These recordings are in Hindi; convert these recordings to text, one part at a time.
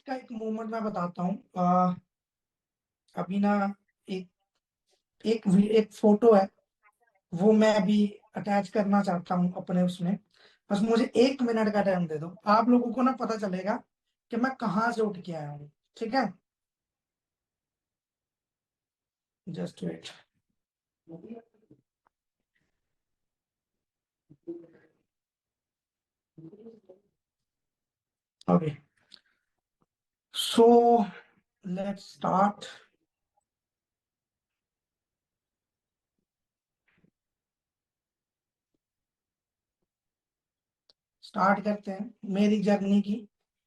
पास्ट का एक मोमेंट मैं बताता हूँ। अभी ना एक एक फोटो है, वो मैं अभी अटैच करना चाहता हूँ अपने उसमें। बस मुझे 1 मिनट का टाइम दे दो, आप लोगों को ना पता चलेगा कि मैं कहाँ से उठ के आया हूँ। ठीक है, just wait. Okay, so let's start. Start करते हैं मेरी जर्नी की।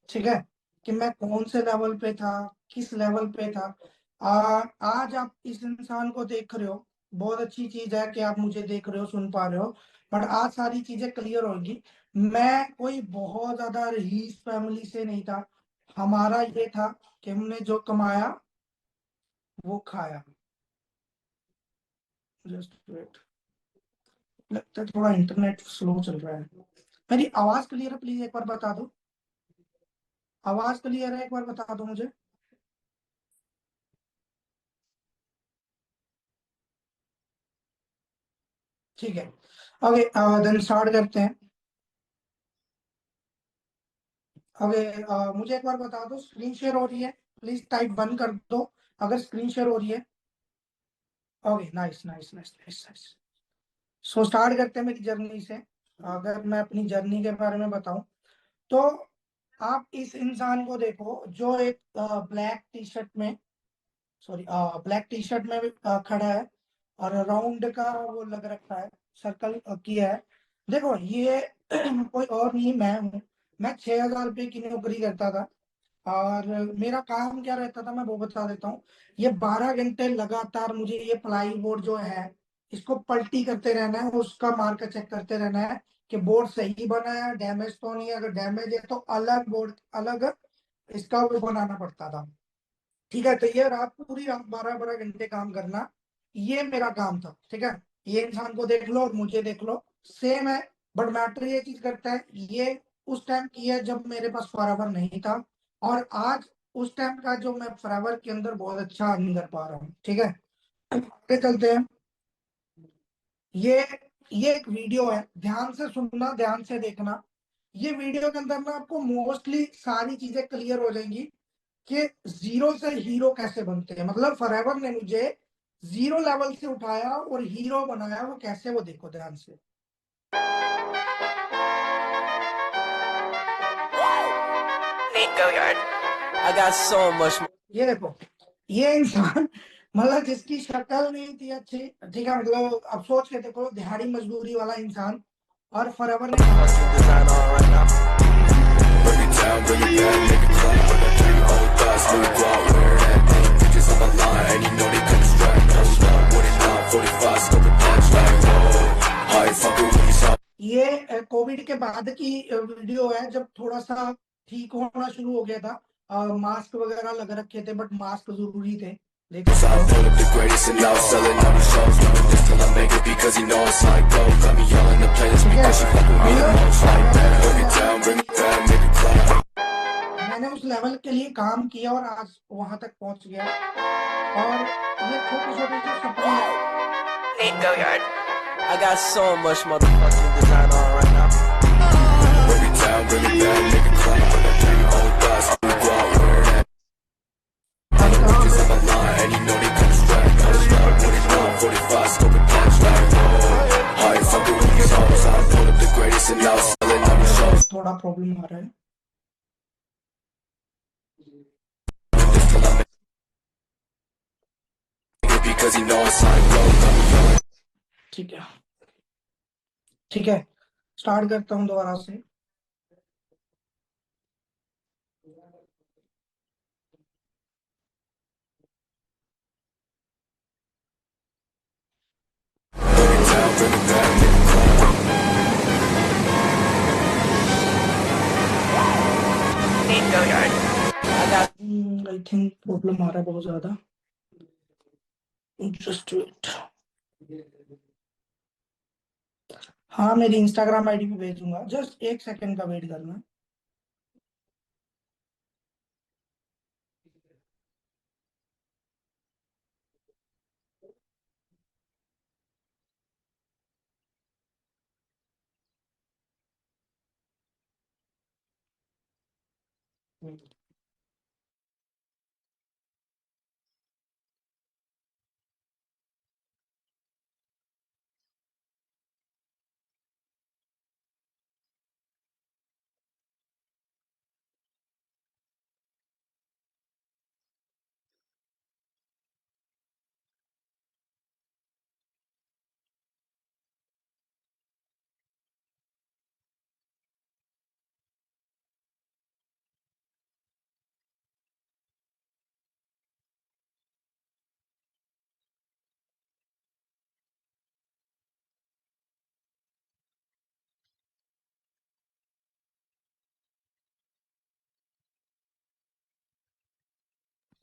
ठीक है, कि मैं कौन से लेवल पे था, किस लेवल पे था। आज आप इस इंसान को देख रहे हो, बहुत अच्छी चीज है कि आप मुझे देख रहे हो, सुन पा रहे हो। बट आज सारी चीजें क्लियर होगी। मैं कोई बहुत ज्यादा रईस फैमिली से नहीं था। हमारा ये था कि हमने जो कमाया वो खाया। जस्ट वेट, लगता है थोड़ा इंटरनेट स्लो चल रहा है। मेरी आवाज क्लियर है? प्लीज एक बार बता दो। आवाज क्लियर है? एक बार बता दो मुझे। ठीक है, ओके, देन स्टार्ट करते हैं। ओके, मुझे एक बार बता दो, स्क्रीन शेयर हो रही है? प्लीज टाइप 1 कर दो अगर स्क्रीन शेयर हो रही है। Okay, nice nice nice nice nice. So start करते हैं मेरी जर्नी से। अगर मैं अपनी जर्नी के बारे में बताऊं तो आप इस इंसान को देखो जो एक ब्लैक टी शर्ट में, सॉरी ब्लैक टी शर्ट में खड़ा है और राउंड का वो लग रखा है, सर्कल किया है। देखो ये कोई और नहीं, मैं हूँ। मैं 6,000 रुपये की नौकरी करता था और मेरा काम क्या रहता था मैं वो बता देता हूँ। ये 12 घंटे लगातार मुझे ये प्लाई बोर्ड जो है इसको पलटी करते रहना है, उसका मार्कर चेक करते रहना है कि बोर्ड सही बना है, डैमेज तो नहीं है। अगर डैमेज है तो अलग बोर्ड, अलग इसका वो बनाना पड़ता था। ठीक है, तो ये रात, पूरी रात 12-12 घंटे काम करना, ये मेरा काम था। ठीक है, ये इंसान को देख लो और मुझे देख लो, सेम है। बट मैटर ये चीज करता है, ये उस टाइम की है जब मेरे पास फॉरएवर नहीं था, और आज उस टाइम का जो मैं फॉरएवर के अंदर बहुत अच्छा अर्निंग कर पा रहा हूँ। ठीक है, आगे चलते हैं। ये ये एक वीडियो है, ध्यान से सुनना, ध्यान से देखना। ये वीडियो के अंदर ना आपको मोस्टली सारी चीजें क्लियर हो जाएंगी कि जीरो से हीरो कैसे बनते हैं। मतलब फॉरएवर ने मुझे जीरो लेवल से उठाया और हीरो बनाया, वो कैसे, वो देखो ध्यान से। Nate Goyard. I got so much. ये देखो, ये इंसान मतलब जिसकी शक्ल नहीं थी अच्छी, ठीक है, मतलब अब सोच के देखो, दिहाड़ी मजदूरी वाला इंसान, और फॉरएवर ने काम ये कोविड के बाद की वीडियो है, जब थोड़ा सा ठीक होना शुरू हो गया था। मास्क वगैरह लग रखे थे, बट मास्क जरूरी थे, लेकिन मैंने उस लेवल के लिए काम किया और आज वहां तक पहुंच गया। और ये छोटे छोटे जो सपने हैं। Nate Goyard. I got so much motherfucking design on right now. Break it down, bring it back, make it clap. I got dream old thoughts, we go out where that. All the bitches on my line, and you know they come straight. Don't stop, what it know, 45, scope and catch like, whoa. I ain't fucking with these hoes, I pull up the greatest and now selling on the shows. थोड़ा प्रॉब्लम आ रहा है, because you know it's like gold. ठीक है, ठीक है, स्टार्ट करता हूँ दोबारा से। आई थिंक प्रॉब्लम आ रहा है बहुत ज्यादा, जस्ट वेट। हाँ, मेरी इंस्टाग्राम आईडी पे भेजूंगा, जस्ट 1 सेकंड का वेट करना।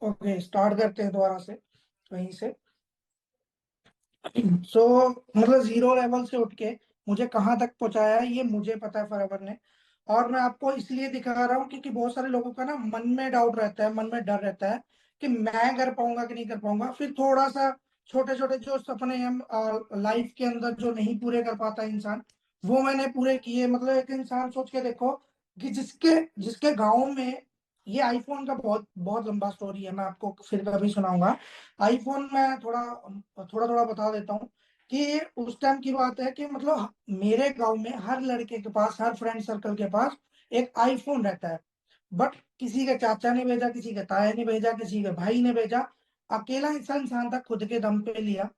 ओके, स्टार्ट करते हैं दोबारा से वहीं से। सो मतलब जीरो लेवल से उठ के मुझे कहाँ तक पहुंचाया है ये मुझे पता है फॉरएवर ने। और मैं आपको इसलिए दिखा रहा हूँ क्योंकि बहुत सारे लोगों का ना मन में डाउट रहता है, मन में डर रहता है कि मैं कर पाऊंगा कि नहीं कर पाऊंगा। फिर थोड़ा सा छोटे छोटे जो सपने हम लाइफ के अंदर जो नहीं पूरे कर पाता इंसान, वो मैंने पूरे किए। मतलब एक इंसान सोच के देखो कि जिसके जिसके गांव में ये आईफोन का बहुत बहुत लंबा स्टोरी है, मैं आपको फिर कभी सुनाऊंगा। आईफोन में थोड़ा थोड़ा थोड़ा बता देता हूँ कि उस टाइम की बात है कि मतलब मेरे गांव में हर लड़के के पास, हर फ्रेंड सर्कल के पास एक आईफोन रहता है। बट किसी के चाचा ने भेजा, किसी के ताया ने भेजा, किसी के भाई ने भेजा, अकेला इंसान इंसान था खुद के दम पे लिया।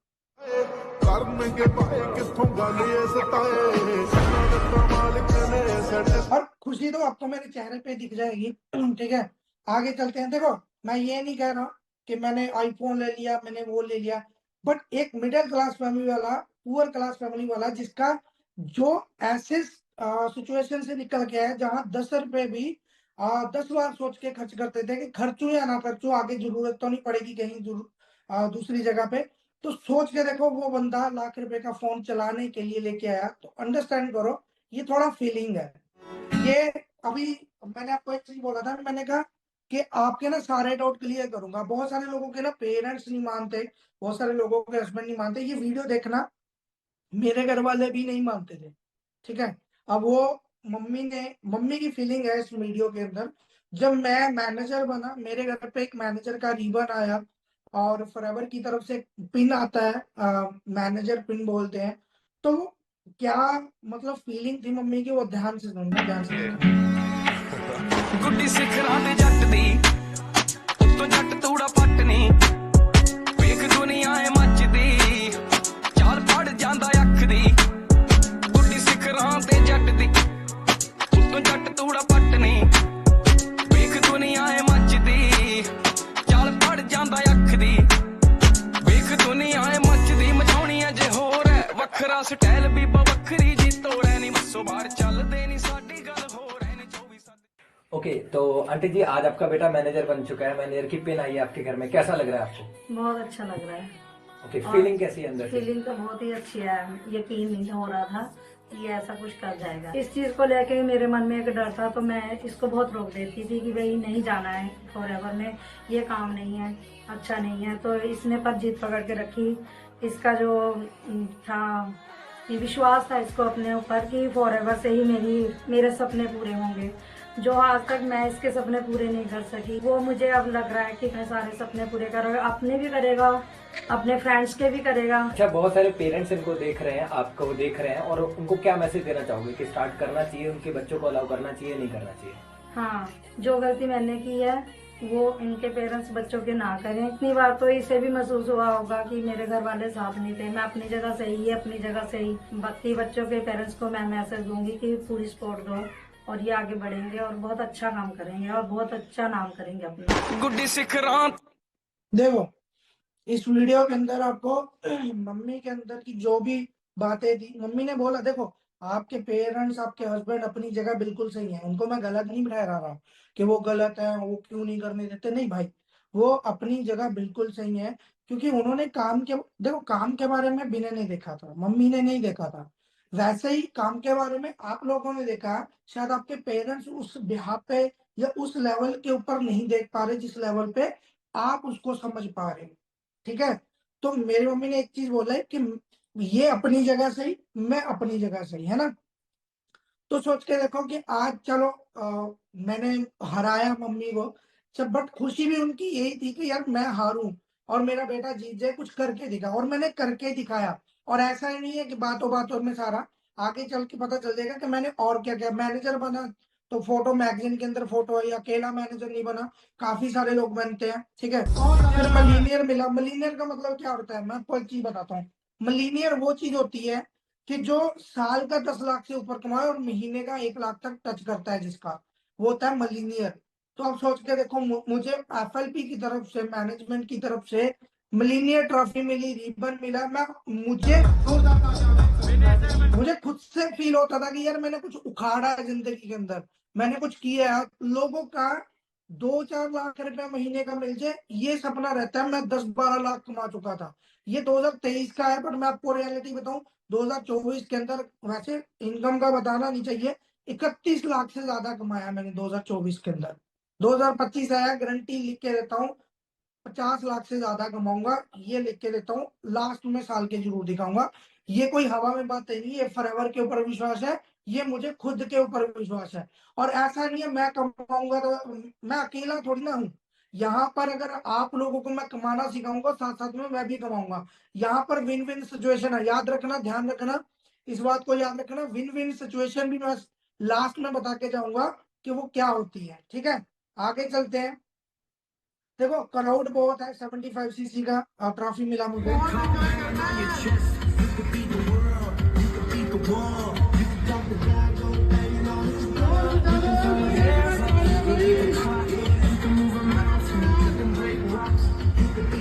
और खुशी तो आपको मेरे चेहरे पे दिख जाएगी। ठीक है, आगे चलते हैं। देखो, मैं ये नहीं कह रहा कि मैंने आईफोन ले लिया, मैंने वो ले लिया। बट एक मिडिल क्लास फैमिली वाला, पुअर क्लास फैमिली वाला, जिसका जो ऐसे सिचुएशन से निकल गया है जहां 10 रुपए भी 10 बार सोच के खर्च करते थे कि खर्चूं या ना खर्चूं, आगे जरूरत तो नहीं पड़ेगी कहीं दूसरी जगह पे। तो सोच के देखो, वो बंदा लाख रुपए का फोन चलाने के लिए लेके आया। तो अंडरस्टैंड करो, ये थोड़ा फीलिंग है ये। अभी मैंने आपको एक चीज बोला था, मैंने कहा कि आपके ना सारे डाउट क्लियर करूंगा। बहुत सारे लोगों के ना पेरेंट्स नहीं मानते, बहुत सारे लोगों के हस्बैंड नहीं मानते। ये वीडियो देखना, मेरे घर वाले भी नहीं मानते थे। ठीक है, अब वो मम्मी की फीलिंग है इस वीडियो के अंदर। जब मैं मैनेजर बना, मेरे घर पे एक मैनेजर का रिबन आया और फॉरएवर की तरफ से पिन आता है, मैनेजर पिन बोलते हैं। तो वो क्या मतलब फीलिंग थी मम्मी की, वो ध्यान से सुनना, ध्यान से देखना। गुड्डी सिखरां ते जट दी उत्तों जट तूड़ा पट नी वेख दुनिया है मचदी चाल पड़ जांदा अख दी गुड्डी सिखरां ते जट दी उत्तों जट तूड़ा पट नी वेख दुनिया है मचदी चाल पड़ जांदा अख दी वेख दुनिया है मचदी मचाउणी जे होर है वखरा स्टाइल भी बवखरी जी तोड़े नी मस्सो बाहर चलदे नी साडी गल होर है नी 24। ओके, तो आंटी जी आज आपका बेटा मैनेजर बन चुका है, मैनेजर की पिन आई है आपके घर में, कैसा लग रहा है आपको? बहुत अच्छा लग रहा है। ओके, फीलिंग कैसी है अंदर से? फीलिंग तो बहुत ही अच्छी है। यकीन नहीं हो रहा था कि ये ऐसा कुछ कर जाएगा। इस चीज को लेके मेरे मन में एक डर था, तो मैं इसको बहुत रोक देती थी कि भाई नहीं जाना है फॉरएवर में, ये काम नहीं है, अच्छा नहीं है। तो इसने पर जीत पकड़ के रखी। इसका जो था कि विश्वास था इसको अपने ऊपर कि फॉरएवर से ही मेरे सपने पूरे होंगे। जो आज तक मैं इसके सपने पूरे नहीं कर सकी, वो मुझे अब लग रहा है कि मैं सारे सपने पूरे करूँगा। अपने भी करेगा, अपने फ्रेंड्स के भी करेगा। अच्छा, बहुत सारे पेरेंट्स इनको देख रहे हैं, आपको देख रहे हैं, और उनको क्या मैसेज देना चाहोगे कि स्टार्ट करना चाहिए, उनके बच्चों को अलाउ करना चाहिए, नहीं करना चाहिए? हाँ, जो गलती मैंने की है वो इनके पेरेंट्स बच्चों के ना करें। इतनी बार तो इसे भी महसूस हुआ होगा कि मेरे घर वाले साथ नहीं थे। मैं अपनी जगह सही है, अपनी जगह सही। बाकी बच्चों के पेरेंट्स को मैं मैसेज दूंगी कि पूरी सपोर्ट दो और ये आगे बढ़ेंगे और बहुत अच्छा काम करेंगे और बहुत अच्छा नाम करेंगे अपना। गुड्डी सिखरां देखो, इस वीडियो के अंदर आपको मम्मी के अंदर की जो भी बातें थी, मम्मी ने बोला देखो, आपके पेरेंट्स, आपके हस्बैंड अपनी जगह बिल्कुल सही है, उनको मैं गलत नहीं ठहरा रहा कि वो गलत है, वो क्यों नहीं करने देते। नहीं भाई, वो अपनी जगह बिल्कुल सही है। क्योंकि उन्होंने काम के, देखो, काम के बारे में बिना नहीं देखा था, मम्मी ने नहीं देखा था। वैसे ही काम के बारे में आप लोगों ने देखा। शायद आपके पेरेंट्स उस बिहाफ पे या उस लेवल के ऊपर नहीं देख पा रहे जिस लेवल पे आप उसको समझ पा रहे हो। ठीक है, तो मेरी मम्मी ने एक चीज बोला है कि ये अपनी जगह सही, मैं अपनी जगह सही, है ना। तो सोच के देखो कि आज चलो मैंने हराया मम्मी को, सब, बट खुशी भी उनकी यही थी कि यार मैं हारूं और मेरा बेटा जीत जाए, कुछ करके दिखा, और मैंने करके दिखाया। और ऐसा ही नहीं है कि बातों बातों में सारा, आगे चल के पता चल जाएगा कि मैंने और क्या क्या। मैनेजर बना तो फोटो मैगजीन के अंदर फोटो है, अकेला मैनेजर नहीं बना, काफी सारे लोग बनते हैं, ठीक है। फिर मिलीनियर मिला। मिलीनियर का मतलब क्या होता है, मैं आपको एक चीज बताता हूँ। मिलीनियर वो चीज होती है कि जो साल का 10 लाख से ऊपर कमाए और महीने का 1 लाख तक टच करता है जिसका, वो होता है मिलीनियर। तो आप सोच के देखो, मुझे एफएलपी की तरफ से, मैनेजमेंट की तरफ से मिलीनियर ट्रॉफी मिली, रिबन मिला। मैं मुझे मुझे खुद से फील होता था कि यार मैंने कुछ उखाड़ा है जिंदगी के अंदर, मैंने कुछ किया है। लोगों का 2-4 लाख रुपया महीने का मिल जाए, ये सपना रहता है। मैं 10-12 लाख कमा चुका था। ये 2023 का है, पर मैं आपको रियलिटी बताऊं, 2024 के अंदर, वैसे इनकम का बताना नहीं चाहिए, 31 लाख से ज्यादा कमाया मैंने 2024 के अंदर। 2025 आया, गारंटी लिख के देता हूँ, 50 लाख से ज्यादा कमाऊंगा, ये लिख के देता हूँ। लास्ट में साल के जरूर दिखाऊंगा। ये कोई हवा में बात नहीं है, ये फॉरएवर के ऊपर विश्वास है, ये मुझे खुद के ऊपर विश्वास है। और ऐसा नहीं है मैं कमाऊंगा तो मैं अकेला थोड़ी ना हूँ। यहाँ पर अगर आप लोगों को मैं कमाना सिखाऊंगा, साथ साथ में मैं भी कमाऊंगा। यहाँ पर विन विन सिचुएशन है, याद रखना, ध्यान रखना, इस बात को याद रखना। विन विन सिचुएशन भी मैं लास्ट में बता के जाऊंगा कि वो क्या होती है, ठीक है। आगे चलते हैं। देखो क्राउड बहुत है, 75 सीसी का ट्रॉफी मिला मुझे।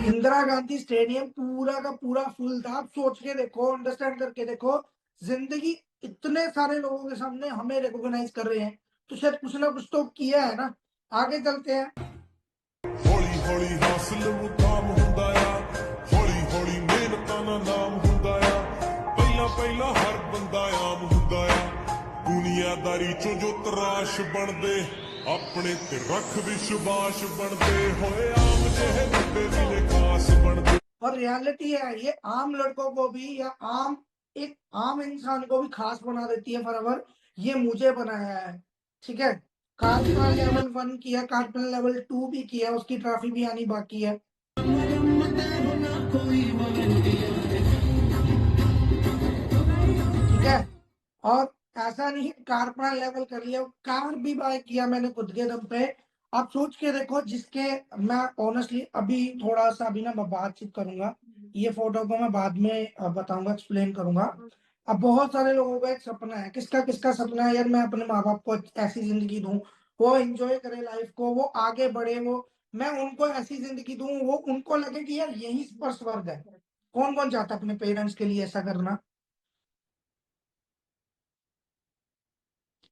इंदिरा गांधी स्टेडियम पूरा का पूरा फुल था। आप सोच के देखो, अंडरस्टैंड करके देखो, जिंदगी इतने सारे लोगों के सामने हमें रिकॉग्नाइज कर रहे हैं, तो शायद कुछ ना कुछ तो किया है ना। आगे चलते हैं। ਹੌਲੀ ਹੌਲੀ ਹਾਸਲ ਮੁਕਾਮ ਹੁੰਦਾ ਆ ਹੌਲੀ ਹੌਲੀ ਮਿਹਨਤਾਂ ਦਾ ਨਾਮ ਹੁੰਦਾ ਆ ਪਹਿਲਾਂ ਪਹਿਲਾਂ ਹਰ ਬੰਦਾ ਆਮ ਹੁੰਦਾ ਆ ਦੁਨੀਆਦਾਰੀ ਚੋਂ ਜੋ ਤਰਾਸ਼ ਬਣਦੇ ਆਪਣੇ ਤੇ ਰੱਖ ਵਿਸ਼ਵਾਸ ਬਣਦੇ ਹੋਏ ਆਮ ਜਿਹੇ ਬੰਦੇ ਦੀ ਖਾਸ ਬਣਦੇ। और रियलिटी है, ये आम लड़कों को भी, या एक आम इंसान को भी खास बना देती है फॉरएवर। ये मुझे बनाया है, ठीक है। कार्पल लेवल 1 किया, कार्पल लेवल 2 भी किया, उसकी ट्रॉफी भी आनी बाकी है, ठीक है। और ऐसा नहीं कारपल लेवल कर लिया, कार भी बाय किया मैंने खुद के दम पे। आप सोच के देखो, जिसके, मैं ऑनेस्टली अभी थोड़ा सा, अभी ना मैं बातचीत करूंगा, ये फोटो को मैं बाद में बताऊंगा, एक्सप्लेन करूंगा। अब बहुत सारे लोगों का एक सपना है, किसका किसका सपना है, यार मैं अपने माँ बाप को ऐसी जिंदगी दूं, वो एंजॉय करे लाइफ को, वो आगे बढ़े, वो, मैं उनको ऐसी जिंदगी दूं, वो उनको लगे कि यार यही पर स्वर्ग है। कौन कौन चाहता है अपने पेरेंट्स के लिए ऐसा करना?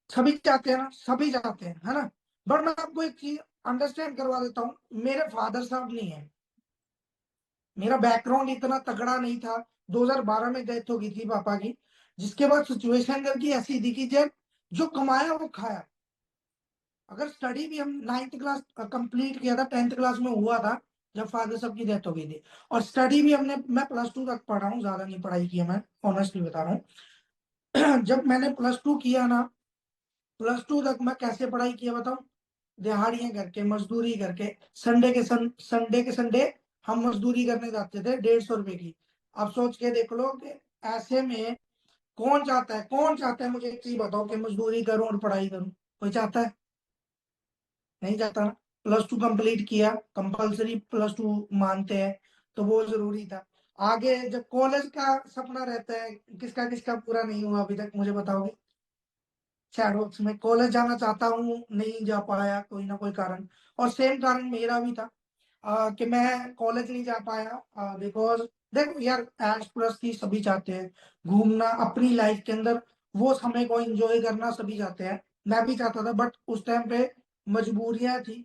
सभी चाहते हैं ना, सभी चाहते हैं, है ना। बट मैं आपको एक चीज अंडरस्टैंड करवा देता हूँ, मेरे फादर साहब नहीं है, मेरा बैकग्राउंड इतना तगड़ा नहीं था। 2012 में डेथ हो गई थी पापा की, जिसके बाद सिचुएशन घर की ऐसी थी कि जब जो कमाया वो खाया। अगर स्टडी भी हम 9th क्लास कंप्लीट किया था, 10th क्लास में हुआ था जब फादर साहब की डेथ हो गई थी। और स्टडी भी हमने, मैं +2 तक पढ़ा हूँ, ज्यादा नहीं पढ़ाई की है, मैं ऑनेस्टली बता रहा हूँ। जब मैंने +2 किया ना, +2 तक मैं कैसे पढ़ाई किया बताऊं? दिहाड़ियां करके, मजदूरी करके, संडे के संडे हम मजदूरी करने जाते थे, 150 रुपए की। अब सोच के देख लो कि ऐसे में कौन चाहता है, मुझे एक चीज बताओ, कि मजदूरी करूं और पढ़ाई करूं? कोई चाहता है? नहीं चाहता ना। +2 कंप्लीट किया, कंपलसरी +2 मानते हैं, तो वो जरूरी था। आगे जब कॉलेज का सपना रहता है, किसका किसका पूरा नहीं हुआ अभी तक, मुझे बताओगे? शैडोक्स में कॉलेज जाना चाहता हूँ, नहीं जा पाया, कोई ना कोई कारण। और सेम कारण मेरा भी था, कि मैं कॉलेज नहीं जा पाया, बिकॉज देखो यार, ऐश प्रस्ती सभी चाहते हैं, घूमना अपनी लाइफ के अंदर, वो समय को एंजॉय करना सभी चाहते हैं। मैं भी चाहता था, बट उस टाइम पे मजबूरियां थी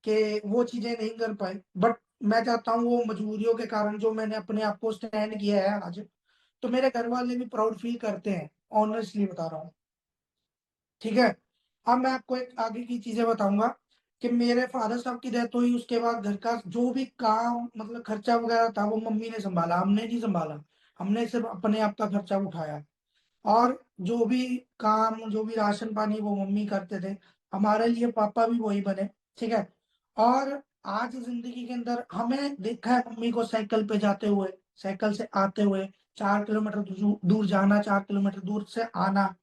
कि वो चीजें नहीं कर पाए। बट मैं चाहता हूँ वो मजबूरियों के कारण जो मैंने अपने आप को स्टैंड किया है आज, तो मेरे घर वाले भी प्राउड फील करते हैं, ऑनेस्टली बता रहा हूँ, ठीक है। अब मैं आपको एक आगे की चीजें बताऊंगा कि मेरे फादर साहब की डेथ हुई, उसके बाद घर का जो भी काम, मतलब खर्चा वगैरह था, वो मम्मी ने संभाला, हमने नहीं संभाला। हमने सिर्फ अपने आप का खर्चा उठाया। और जो भी काम, जो भी राशन पानी वो मम्मी करते थे, हमारे लिए पापा भी वही बने। ठीक है। और आज जिंदगी के अंदर हमें देखा है मम्मी को साइकिल पे जाते हुए, साइकिल से आते हुए, 4 किलोमीटर दूर जाना, 4 किलोमीटर दूर से आना,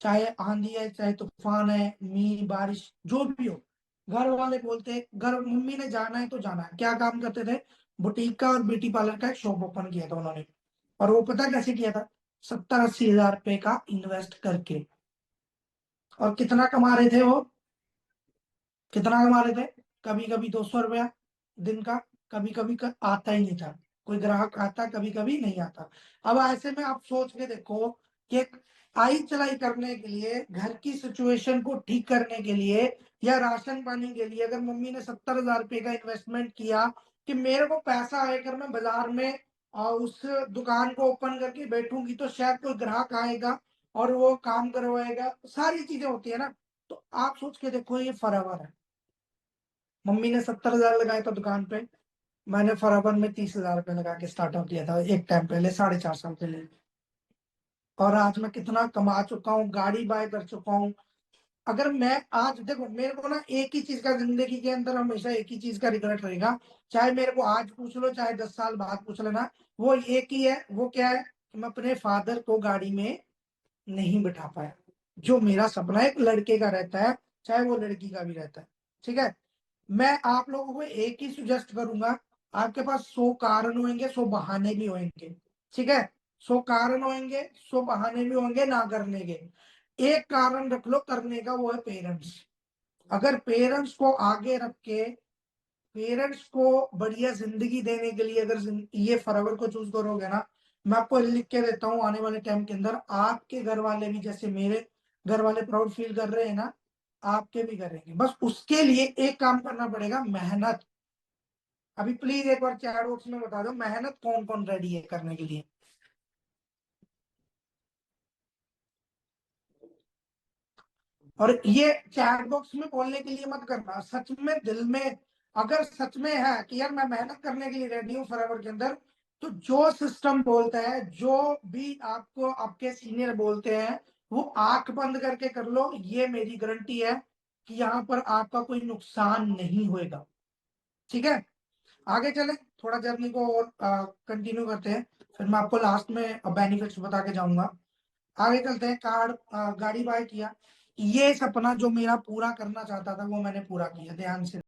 चाहे आंधी है, चाहे तूफान है, मीह बारिश जो भी हो। घर वाले बोलते, घर मम्मी ने जाना है तो जाना है। क्या काम करते थे? बुटीक का और ब्यूटी पार्लर का एक शॉप ओपन किया था उन्होंने। और वो पता कैसे किया था? 70-80 हजार रुपए का इन्वेस्ट करके। और कितना कमा रहे थे वो? कितना कमा रहे थे? कभी कभी 200 रुपया दिन का, कभी कभी आता ही नहीं था। कोई ग्राहक आता, कभी कभी नहीं आता। अब ऐसे में आप सोच के देखो कि एक आई चलाई करने के लिए, घर की सिचुएशन को ठीक करने के लिए, या राशन पानी के लिए, अगर मम्मी ने 70 हजार रुपए का इन्वेस्टमेंट किया कि मेरे को पैसा आएगा, मैं बाजार में उस दुकान को ओपन करके बैठूंगी तो शायद कोई ग्राहक आएगा और वो काम करवाएगा, सारी चीजें होती है ना। तो आप सोच के देखो, ये फरावर है। मम्मी ने 70 हजार लगाया था दुकान पे, मैंने फराबर में 30 हजार रुपये लगा के स्टार्टअप दिया था एक टाइम पहले, 4.5 साल पहले। और आज मैं कितना कमा चुका हूँ, गाड़ी बाय कर चुका हूँ। अगर मैं आज देखो, मेरे को ना एक ही चीज का जिंदगी के अंदर हमेशा एक ही चीज का रिग्रेट रहेगा। चाहे मेरे को आज पूछ लो, चाहे 10 साल बाद पूछ लेना, वो एक ही है। वो क्या है? कि मैं अपने फादर को गाड़ी में नहीं बिठा पाया। जो मेरा सपना एक लड़के का रहता है, चाहे वो लड़की का भी रहता है। ठीक है। मैं आप लोगों को एक ही सुजेस्ट करूंगा। आपके पास 100 कारण होंगे, 100 बहाने भी होंगे। ठीक है। 100 कारण होंगे, 100 बहाने भी होंगे ना करने के। एक कारण रख लो करने का, वो है पेरेंट्स। अगर पेरेंट्स को आगे रख के, पेरेंट्स को बढ़िया जिंदगी देने के लिए अगर ये फॉरएवर को चूज करोगे ना, मैं आपको लिख के देता हूँ, आने वाले टाइम के अंदर आपके घर वाले भी, जैसे मेरे घर वाले प्राउड फील कर रहे हैं ना, आपके भी करेंगे। बस उसके लिए एक काम करना पड़ेगा, मेहनत। अभी प्लीज एक बार चैट बॉक्स में बता दो, मेहनत कौन कौन रेडी है करने के लिए। और ये चैट बॉक्स में बोलने के लिए मत करना, सच में दिल में अगर सच में है कि यार मैं मेहनत करने के लिए रेडी हूँ फॉरएवर के अंदर, तो जो सिस्टम बोलता है, जो भी आपको आपके सीनियर बोलते हैं, वो आंख बंद करके कर लो। ये मेरी गारंटी है कि यहाँ पर आपका कोई नुकसान नहीं होएगा। ठीक है। आगे चले, थोड़ा जर्नी को और कंटिन्यू करते हैं, फिर मैं आपको लास्ट में बेनिफिट्स बता के जाऊंगा। आगे चलते हैं। गाड़ी बाय किया, ये सपना जो मेरा पूरा करना चाहता था वो मैंने पूरा किया, ध्यान से।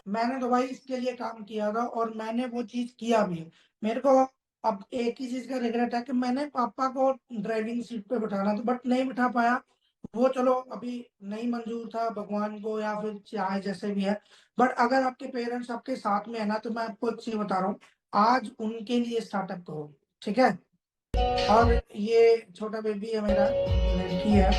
मैंने तो भाई इसके लिए काम किया था और मैंने वो चीज किया भी है। मेरे को अब एक ही चीज का रिग्रेट है कि मैंने पापा को ड्राइविंग सीट पे बिठाना था, बट नहीं बिठा पाया। वो चलो अभी नहीं मंजूर था भगवान को, या फिर चाहे जैसे भी है। बट अगर आपके पेरेंट्स आपके साथ में है ना, तो मैं आपको एक चीज बता रहा हूँ, आज उनके लिए स्टार्टअप करो। ठीक है। और ये छोटा बेबी है मेरा, लड़की है।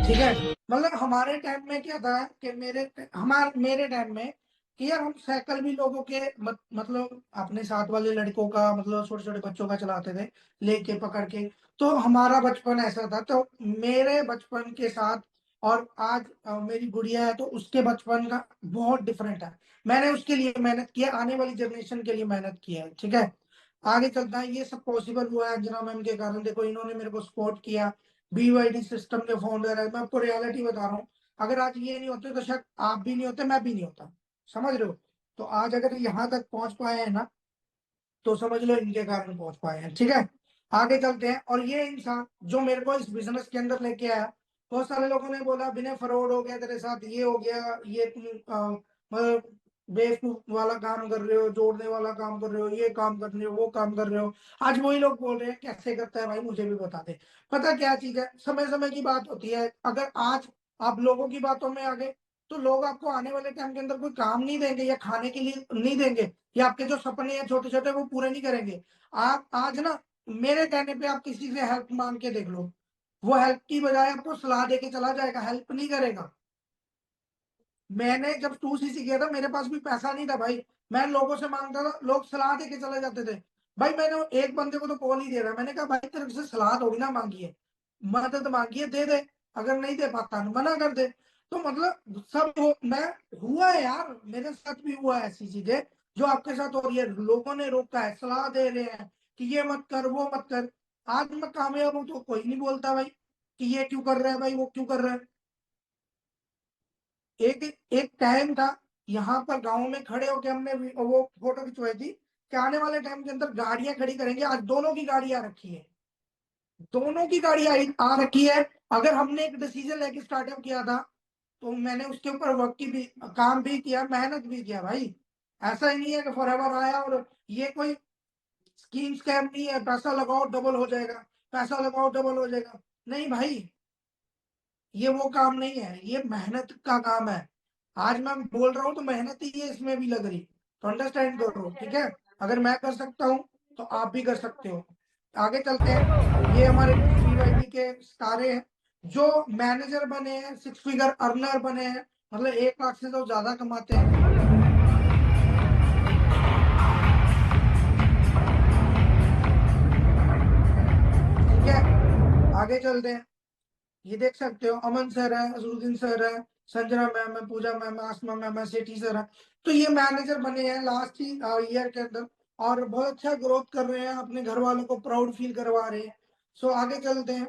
ठीक है। मतलब हमारे टाइम में क्या था कि मेरे टाइम में कि यार हम साइकिल भी लोगों के मतलब अपने साथ वाले लड़कों का, मतलब छोटे छोटे बच्चों का चलाते थे, लेके पकड़ के। तो हमारा बचपन ऐसा था। तो मेरे बचपन के साथ और आज मेरी गुड़िया है तो उसके बचपन का बहुत डिफरेंट है। मैंने उसके लिए मेहनत किया, आने वाली जनरेशन के लिए मेहनत किया है। ठीक है। आगे चलता है। ये सब पॉसिबल हुआ है अंजना मैम के कारण। देखो इन्होंने मेरे को सपोर्ट किया, BYD सिस्टम के फाउंडर है। मैं आपको रियलिटी बता रहा हूँ, अगर आज ये नहीं होते तो शायद आप भी नहीं होते, मैं भी नहीं होता। समझ रहे हो? तो आज अगर यहाँ तक पहुंच पाए हैं ना, तो समझ लो इनके कारण पहुंच पाए हैं। ठीक है। आगे चलते हैं। और ये इंसान जो मेरे को इस बिजनेस के अंदर लेके आया, बहुत सारे लोगों ने बोला विनय फ्रॉड हो गया तेरे साथ, ये हो गया, ये तुम मतलब बेवकूफ वाला काम कर रहे हो, जोड़ने वाला काम कर रहे हो, ये काम कर रहे हो, वो काम कर रहे हो। आज वही लोग बोल रहे हैं कैसे करता है भाई, मुझे भी बता दे। पता क्या चीज है, समय समय की बात होती है। अगर आज आप लोगों की बातों में आ गए तो लोग आपको आने वाले टाइम के अंदर कोई काम नहीं देंगे, या खाने के लिए नहीं देंगे, या आपके जो सपने हैं छोटे छोटे वो पूरे नहीं करेंगे। आप आज ना मेरे कहने पे आप किसी से हेल्प मांग के देख लो, वो हेल्प की बजाय आपको सलाह देके चला जाएगा, हेल्प नहीं करेगा। मैंने जब 2cc किया था मेरे पास भी पैसा नहीं था भाई, मैं लोगों से मांगता था, लोग सलाह देके चले जाते थे। भाई मैंने एक बंदे को तो कॉल ही दे रहा, मैंने कहा भाई तेरे से सलाह थोड़ी ना मांगी है, मदद मांगी है, दे दे, अगर नहीं दे पाता मना कर दे। तो मतलब सब मैं हुआ है यार, मेरे साथ भी हुआ है ऐसी चीजें जो आपके साथ हो रही है। लोगों ने रोका है, सलाह दे रहे हैं कि ये मत कर, वो मत कर। आज मैं कामयाब हूं तो कोई नहीं बोलता भाई कि ये क्यों कर रहा है भाई, वो क्यों कर रहा है। एक एक टाइम था, यहाँ पर गांव में खड़े होकर हमने वो फोटो खिंचवाई थी कि आने वाले टाइम के अंदर गाड़ियां खड़ी करेंगे। आज दोनों की गाड़ी आ रखी है, दोनों की गाड़ी आ रखी है। अगर हमने एक डिसीजन लेके स्टार्टअप किया था तो मैंने उसके ऊपर वर्क की भी, काम भी किया, मेहनत भी किया भाई। ऐसा ही नहीं है कि फॉरएवर आया और ये कोई स्कीम स्कैम नहीं है, पैसा लगाओ डबल हो जाएगा, पैसा लगाओ डबल हो जाएगा। नहीं भाई, ये वो काम नहीं है, ये मेहनत का काम है। आज मैं बोल रहा हूँ तो मेहनत ही है इसमें भी लग रही, तो अंडरस्टैंड करो, ठीक है। अगर मैं कर सकता हूँ तो आप भी कर सकते हो। आगे चलते हैं। ये हमारे BYD के सितारे हैं जो मैनेजर बने हैं, 6 फिगर अर्नर बने हैं, मतलब 1 लाख से तो ज्यादा कमाते हैं। ठीक है, आगे चलते हैं। ये देख सकते हो अमन सर है, अजरुद्दीन सर है, संजना मैम है, पूजा मैम है, आसमा मैम है, सेठी सर है। तो ये मैनेजर बने हैं लास्ट ही ईयर के अंदर, और बहुत अच्छा ग्रोथ कर रहे हैं, अपने घर वालों को प्राउड फील करवा रहे हैं। सो आगे चलते हैं।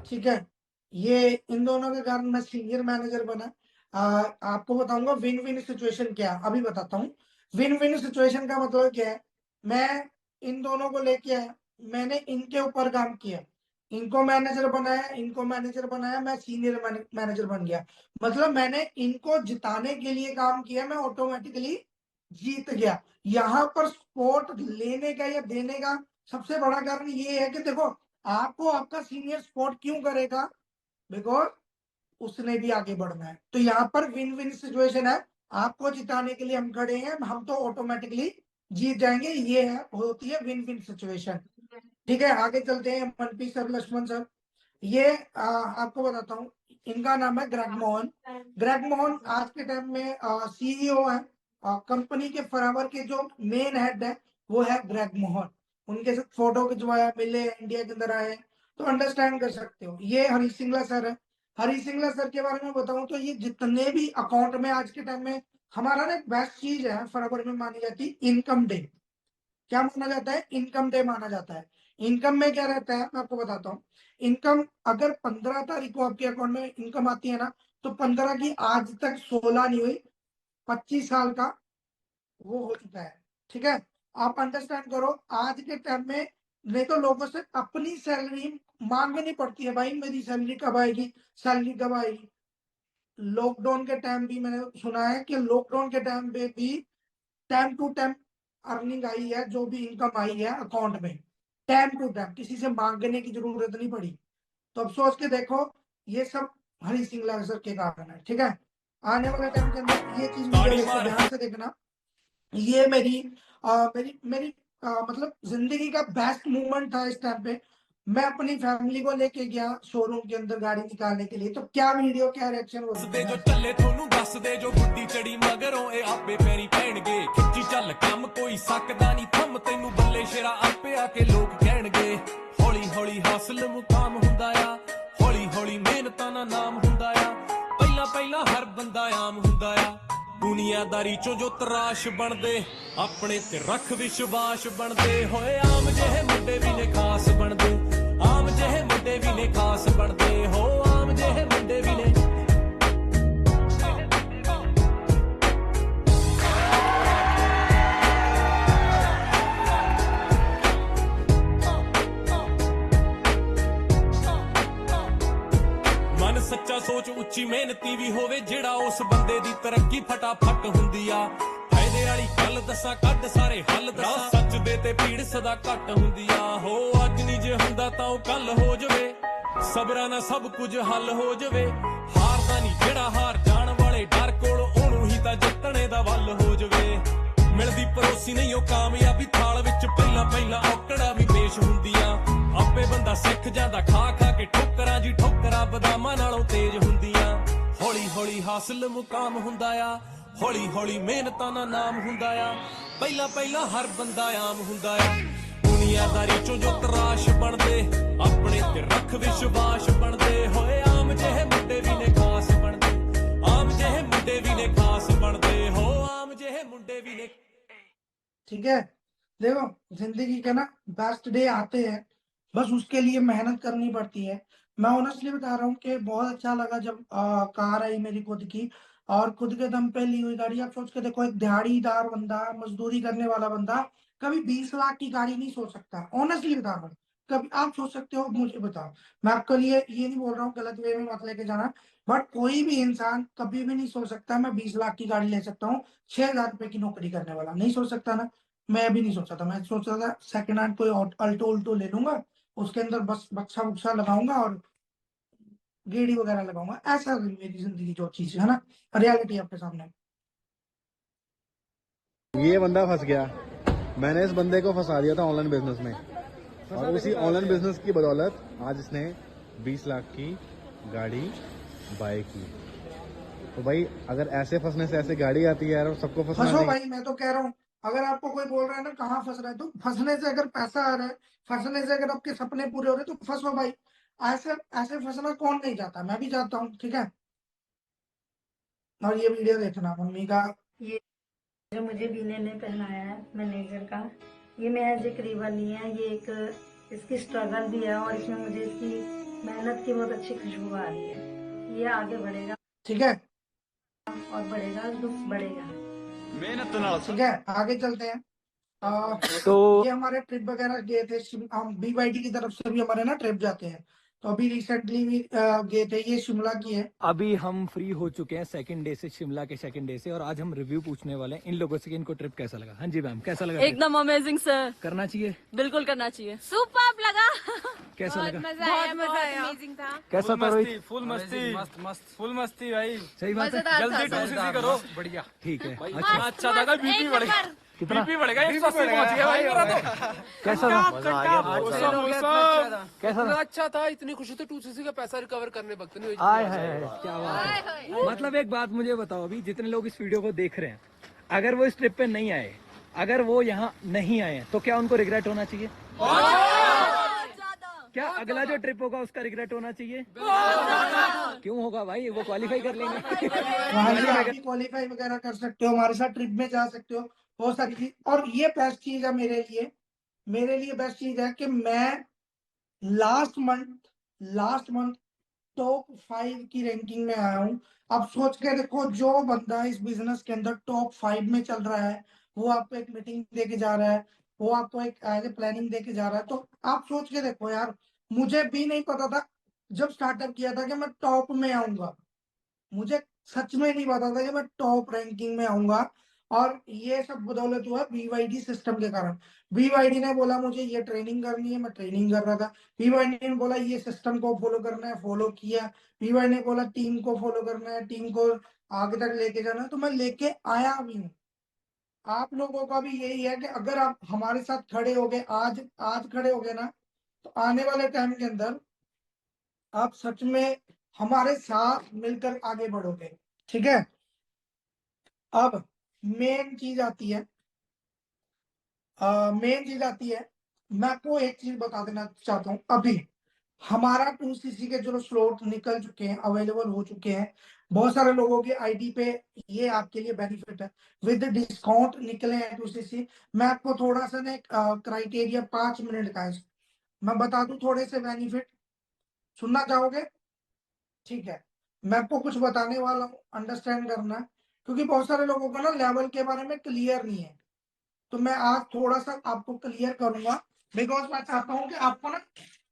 ठीक है, ये इन दोनों के कारण मैं सीनियर मैनेजर बना। आपको बताऊंगा विन विन सिचुएशन क्या है, अभी बताता हूँ। विन विन सिचुएशन का मतलब क्या है, मैं इन दोनों को लेके आया, मैंने इनके ऊपर काम किया, इनको मैनेजर बनाया, इनको मैनेजर बनाया, मैं सीनियर मैनेजर बन गया। मतलब मैंने इनको जिताने के लिए काम किया, मैं ऑटोमेटिकली जीत गया। यहाँ पर सपोर्ट लेने का या देने का सबसे बड़ा कारण ये है कि देखो, आपको आपका सीनियर सपोर्ट क्यों करेगा, बिकॉज उसने भी आगे बढ़ना है। तो यहाँ पर विन विन सिचुएशन है, आपको जिताने के लिए हम खड़े हैं, हम तो ऑटोमेटिकली जीत जाएंगे। ये है, होती है विन विन सिचुएशन। ठीक है, आगे चलते हैं। मनप्रीत सर, लक्ष्मण सर, ये आपको बताता हूँ, इनका नाम है ग्रेग मोहन। ग्रेग मोहन आज के टाइम में CEO है। कंपनी के फॉरएवर के जो मेन हेड है वो है ग्रेग मोहन। उनके साथ फोटो खिंचवाया, मिले, इंडिया के अंदर आए, तो अंडरस्टैंड कर सकते हो। ये हरी सिंगला सर है। हरी सिंगला सर के बारे में बताऊं तो ये जितने भी अकाउंट में आज के टाइम में हमारा ना बेस्ट चीज है फॉरएवर में मानी जाती है, इनकम डे। क्या माना जाता है, इनकम डे माना जाता है। इनकम में क्या रहता है मैं आपको बताता हूँ। इनकम अगर 15 तारीख को आपके अकाउंट में इनकम आती है ना, तो 15 की आज तक 16 नहीं हुई, 25 साल का वो हो चुका है। ठीक है, आप अंडरस्टैंड करो। आज के टाइम में नहीं तो लोगों से अपनी सैलरी मांगनी पड़ती है, भाई मेरी सैलरी कब आएगी, सैलरी कब आएगी। लॉकडाउन के टाइम भी मैंने सुना है कि लॉकडाउन के टाइम पे भी टाइम टू टाइम अर्निंग आई है, जो भी इनकम आई है अकाउंट में, टाइम टू टाइम, किसी से मांगने की जरूरत नहीं पड़ी। तो अब सोच के देखो, ये सब हरी सिंगला सर के कारण है। ठीक है, आने वाले टाइम के अंदर ये चीज मुझे देखो, ध्यान से देखना। ये मेरी मेरी मेरी मतलब जिंदगी का बेस्ट मोमेंट था इस टाइम पे। मैं अपनी फैमिली को लेके गया शोरूम के अंदर गाड़ी निकालने के लिए, तो क्या वीडियो, क्या रिएक्शन हो दे जो चले थोनू दस दे जो गुड्डी चढ़ी मगरों ए आपे पैरी पैणगे खिच्ची चल कम कोई सकदा नहीं थम तैनू बल्ले शेरा आपे आके लोग कहणगे हौली हौली हासिल मुकाम हुंदा आ हौली हौली मेहनतां दा नाम हुंदा आ पहला पहला हर बंदा आम हुंदा आ दुनियादारी चों जो तराश बनदे अपने ते रख विश्वास बनदे होए आम जेहे मुंडे भी ने खास बनदे आम जेहे मुंडे भी ने खास बनदे हो आम जेहे मुंडे भी ने मन सच्चा सोच उच्ची मेहनती भी होवे जेड़ा उस बंदे दी ਤਰੱਕੀ ਫਟਾਫਟ ਹੁੰਦੀ ਆ ਫਾਇਦੇ ਵਾਲੀ ਗੱਲ ਦੱਸਾਂ ਕੱਢ ਸਾਰੇ ਹੱਲ ਦੱਸਾਂ ਸੱਚ ਦੇ ਤੇ ਭੀੜ ਸਦਾ ਘੱਟ ਹੁੰਦੀ ਆ ਹੋ ਅੱਜ ਨਹੀਂ ਜੇ ਹੁੰਦਾ ਤਾਂ ਉਹ ਕੱਲ ਹੋ ਜਾਵੇ ਸਬਰਾਂ ਨਾਲ ਸਭ ਕੁਝ ਹੱਲ ਹੋ ਜਾਵੇ ਹਾਰਦਾ ਨਹੀਂ ਜਿਹੜਾ ਹਾਰ ਜਾਣ ਵਾਲੇ ਡਰ ਕੋਲ ਉਹਨੂੰ ਹੀ ਤਾਂ ਜਿੱਤਣੇ ਦਾ ਵੱਲ ਹੋ ਜਾਵੇ ਮਿਲਦੀ ਪਰੋਸੀ ਨਹੀਂ ਉਹ ਕਾਮਯਾਬੀ ਥਾਲ ਵਿੱਚ ਪਹਿਲਾਂ ਪਹਿਲਾਂ ਔਕੜਾਂ ਵੀ ਪੇਸ਼ ਹੁੰਦੀਆਂ ਆਪੇ ਬੰਦਾ ਸਿੱਖ ਜਾਂਦਾ ਖਾ ਖਾ ਕੇ ਠੋਕਰਾਂ ਜੀ ਠੋਕਰਾਂ ਬਦਾਮਾਂ ਨਾਲੋਂ ਤੇਜ਼ ਹੁੰਦੀਆਂ ਹੌਲੀ ਹੌਲੀ ਹਾਸਲ ਮੁਕਾਮ ਹੁੰਦਾ ਆ ਹੌਲੀ ਹੌਲੀ ਮਿਹਨਤਾਂ ਦਾ ਨਾਮ ਹੁੰਦਾ ਆ ਪਹਿਲਾਂ ਪਹਿਲਾਂ ਹਰ ਬੰਦਾ ਆਮ ਹੁੰਦਾ ਆ ਦੁਨੀਆਦਾਰੀ ਚੋਂ ਜੋ ਤਰਾਸ਼ ਬਣਦੇ ਆਪਣੇ ਤੇ ਰੱਖ ਵਿਸ਼ਵਾਸ ਬਣਦੇ ਹੋਏ ਆਮ ਜਿਹੇ ਮੁੰਡੇ ਵੀ ਨੇ ਖਾਸ ਬਣਦੇ ਆਮ ਜਿਹੇ ਮੁੰਡੇ ਵੀ ਨੇ ਖਾਸ ਬਣਦੇ ਹੋ ਆਮ ਜਿਹੇ ਮੁੰਡੇ ਵੀ ਨੇ ठीक है, देखो जिंदगी के ना बेस्ट डे आते हैं, बस उसके लिए मेहनत करनी पड़ती है। मैं ऑनेस्टली बता रहा हूँ कि बहुत अच्छा लगा जब कार आई मेरी खुद की और खुद के दम पे ली हुई गाड़ी। आप सोच के देखो, एक दिहाड़ीदार बंदा, मजदूरी करने वाला बंदा कभी 20 लाख की गाड़ी नहीं सोच सकता। ऑनेस्टली बता रहा हूँ, कभी आप सोच सकते हो? मुझे बताओ। मैं आपके लिए ये नहीं बोल रहा हूँ गलत वे में मत लेके जाना, बट कोई भी इंसान कभी भी नहीं सोच सकता मैं 20 लाख की गाड़ी ले सकता हूँ। 6,000 रुपए की नौकरी करने वाला नहीं सोच सकता ना। मैं भी नहीं सोचा था। मैं सोच रहा था सेकंड हैंड कोई अल्टो उल्टो ले लूंगा, उसके अंदर बस बक्सा बुक्सा लगाऊंगा और गेड़ी वगैरह लगाऊंगा। ऐसा मेरी जिंदगी जो चीज है ना, रियलिटी आपके सामने। ये बंदा फंस गया। मैंने इस बंदे को फंसा दिया था ऑनलाइन बिजनेस में, और उसी ऑनलाइन बिजनेस की बदौलत आज इसने 20 लाख की गाड़ी बाय की। तो भाई अगर ऐसे फंसने से ऐसे गाड़ी आती है यार, और सबको फंसना फंसो नहीं। भाई, मैं तो कह रहा हूँ, अगर आपको कोई बोल रहा है ना कहाँ फंस रहा है, तो फंसने से अगर पैसा आ रहा है, फंसने से अगर आपके सपने पूरे हो रहे हैं, तो फंसो भाई। ऐसे ऐसे फंसना कौन नहीं जाता, मैं भी जाता हूँ, ठीक है। और ये वीडियो देखना मम्मी का। ये जो मुझे बीने ने पहनाया है मैनेजर का, ये महज एक रिबन नहीं है, ये एक इसकी स्ट्रगल भी है और इसमें मुझे इसकी मेहनत की बहुत अच्छी खुशबू आ रही है। ये आगे बढ़ेगा ठीक है, और बढ़ेगा, दुख बढ़ेगा। ठीक है, आगे चलते हैं। तो ये हमारे ट्रिप वगैरह गए थे, हम BYD की तरफ से भी हमारे ना ट्रिप जाते हैं, तो अभी रिसेंटली भी गए थे। ये शिमला की है। अभी हम फ्री हो चुके हैं सेकंड डे से, शिमला के सेकंड डे से, और आज हम रिव्यू पूछने वाले हैं इन लोगों से कि इनको ट्रिप कैसा लगा। हाँ जी मैम, कैसा लगा? एकदम अमेजिंग सर, करना चाहिए, बिल्कुल करना चाहिए। सुपर लगा, कैसा लगा? बहुत मजा आया, अमेजिंग था। कैसा था रोहित? फुल मस्ती, मस्त मस्त फुल मस्ती भाई। सही बात है, मजेदार था जल्दी सर। 2cc करो, बढ़िया। ठीक है। इतना अच्छा था, बीपी बढ़ गया, कितना बीपी बढ़ गया, 180 पहुंच गया भाई मेरा तो। कैसा था? कैसा था? अच्छा था, इतनी खुशी तो 2cc का पैसा रिकवर करने वक्त नहीं हुई। आय है, क्या बात है। मतलब एक बात मुझे बताओ, अभी जितने लोग इस वीडियो को देख रहे हैं, अगर वो इस ट्रिप पे नहीं आए, अगर वो यहाँ नहीं आए, तो क्या उनको रिग्रेट होना चाहिए? क्या अगला जो ट्रिप होगा उसका रिग्रेट होना चाहिए? क्यों होगा भाई, वो क्वालिफाई कर लेंगे। क्वालिफाई वगैरह कर सकते हो, हमारे साथ ट्रिप में जा सकते हो, बहुत सारी चीज। और ये बेस्ट चीज है मेरे लिए बेस्ट चीज है कि मैं लास्ट मंथ टॉप 5 की रैंकिंग में आया हूँ। अब सोच के देखो, जो बंदा इस बिजनेस के अंदर टॉप 5 में चल रहा है, वो आपको एक मीटिंग देके जा रहा है, वो आपको एक एज ए प्लानिंग देके जा रहा है। तो आप सोच के देखो यार, मुझे भी नहीं पता था जब स्टार्टअप किया था कि मैं टॉप में आऊंगा। मुझे सच में नहीं पता था कि मैं टॉप रैंकिंग में आऊंगा, और ये सब बदौलत हुआ BYD सिस्टम के कारण। BYD ने बोला मुझे ये ट्रेनिंग करनी है, मैं ट्रेनिंग कर रहा था। BYD ने बोला ये सिस्टम को फॉलो करना है, फॉलो किया। BYD ने बोला टीम को फॉलो करना है, टीम को आगे तक लेके जाना है, तो मैं लेके आया भी हूँ। आप लोगों का भी यही है कि अगर आप हमारे साथ खड़े हो गए, आज खड़े हो गए ना, तो आने वाले टाइम के अंदर आप सच में हमारे साथ मिलकर आगे बढ़ोगे, ठीक है। अब मेन चीज आती है, मैं आपको एक चीज बता देना चाहता हूँ। अभी हमारा 2cc के जो स्लॉट निकल चुके हैं, अवेलेबल हो चुके हैं बहुत सारे लोगों के आईडी पे। ये आपके लिए बेनिफिट है, विद डिस्काउंट निकले हैं 2cc। मैं आपको थोड़ा सा ना क्राइटेरिया 5 मिनट का है, मैं बता दूं थोड़े से बेनिफिट, सुनना चाहोगे? ठीक है, मैं आपको कुछ बताने वाला हूँ, अंडरस्टैंड करना, क्योंकि बहुत सारे लोगों को ना लेवल के बारे में क्लियर नहीं है। तो मैं आज थोड़ा सा आपको क्लियर करूंगा, बिकॉज मैं चाहता हूँ कि आपको ना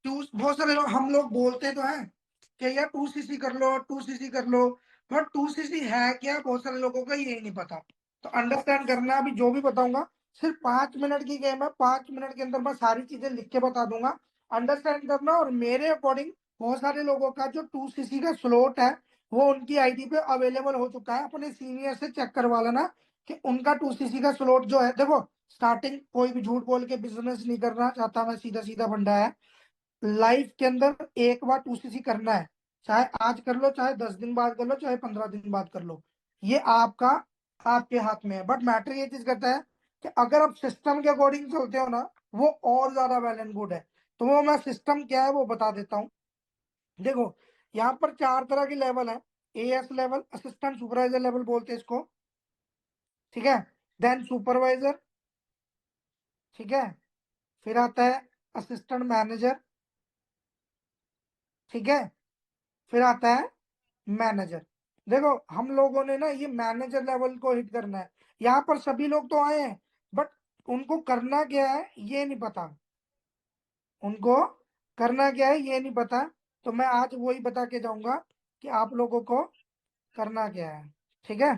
बहुत सारे लोग, हम लोग बोलते तो हैं कि यार 2cc कर लो, 2cc कर लो, बट 2cc है क्या, बहुत सारे लोगों को यही नहीं पता। तो अंडरस्टैंड करना, अभी जो भी बताऊंगा सिर्फ 5 मिनट की गेम है, 5 मिनट के अंदर मैं सारी चीजें लिख के बता दूंगा। अंडरस्टैंड करना। और मेरे अकॉर्डिंग बहुत सारे लोगों का जो 2cc का स्लॉट है वो उनकी आईडी पे अवेलेबल हो चुका है। अपने सीनियर से चेक करवा लेना कि उनका 2cc का स्लॉट जो है। देखो स्टार्टिंग कोई भी झूठ बोल के बिजनेस नहीं करना चाहता, मैं सीधा सीधा बंदा है। लाइफ के अंदर एक बार 2cc करना है, चाहे आज कर लो, चाहे 10 दिन बाद कर लो, चाहे 15 दिन बाद कर लो, ये आपका आपके हाथ में है। बट मैटर ये चीज करता है कि अगर आप सिस्टम के अकॉर्डिंग चलते हो ना, वो और ज्यादा वेल एंड गुड है। तो वो मैं सिस्टम क्या है वो बता देता हूँ। देखो यहाँ पर 4 तरह की लेवल है। As level, assistant supervisor level बोलते हैं इसको, ठीक है। देन सुपरवाइजर, ठीक है। फिर आता है असिस्टेंट मैनेजर, ठीक है। फिर आता है मैनेजर। देखो हम लोगों ने ना ये मैनेजर लेवल को हिट करना है। यहाँ पर सभी लोग तो आए हैं, बट उनको करना क्या है ये नहीं पता, उनको करना क्या है ये नहीं पता। तो मैं आज वही बता के जाऊंगा कि आप लोगों को करना क्या है, ठीक है।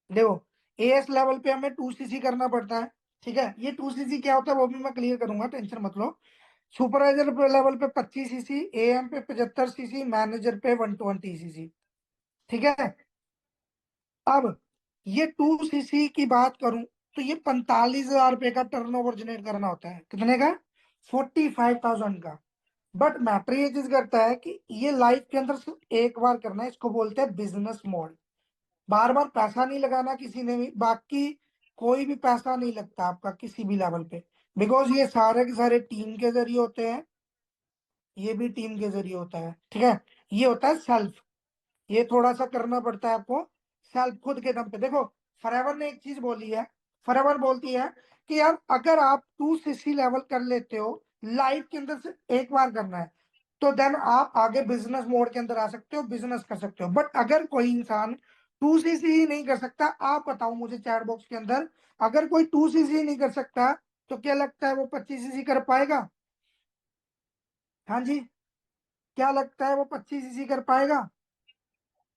देखो एएस लेवल पे हमें 2cc करना पड़ता है, ठीक है। ये 2cc क्या होता है वो भी मैं क्लियर करूंगा, टेंशन मत लो। सुपरवाइजर पे लेवल पे 25cc, एएम पे 75cc, मैनेजर पे 120cc, ठीक है। अब ये 2cc की बात करूं तो ये 45,000 रुपए का टर्नओवर जनरेट करना होता है। कितने का? 45,000 का। बट मैटर ये चीज करता है कि ये लाइफ के अंदर सिर्फ एक बार करना है, इसको बोलते हैं बिजनेस मोड। बार बार पैसा नहीं लगाना किसी ने भी, बाकी कोई भी पैसा नहीं लगता आपका किसी भी लेवल पे, बिकॉज ये सारे के सारे टीम के जरिए होते हैं, ये भी टीम के जरिए होता है, ठीक है। ये होता है सेल्फ, ये थोड़ा सा करना पड़ता है आपको सेल्फ, खुद के दम पे। देखो फॉरएवर ने एक चीज बोली है, फॉरएवर बोलती है कि यार अगर आप 2cc लेवल कर लेते हो लाइफ के अंदर से एक बार करना है, तो देन आप आगे बिजनेस मोड के अंदर आ सकते हो, बिजनेस कर सकते हो। बट अगर कोई इंसान 2cc ही नहीं कर सकता, आप बताओ मुझे चैट बॉक्स के अंदर, अगर कोई 2cc ही नहीं कर सकता तो क्या लगता है वो 25cc कर पाएगा? हाँ जी, क्या लगता है वो 25cc कर पाएगा?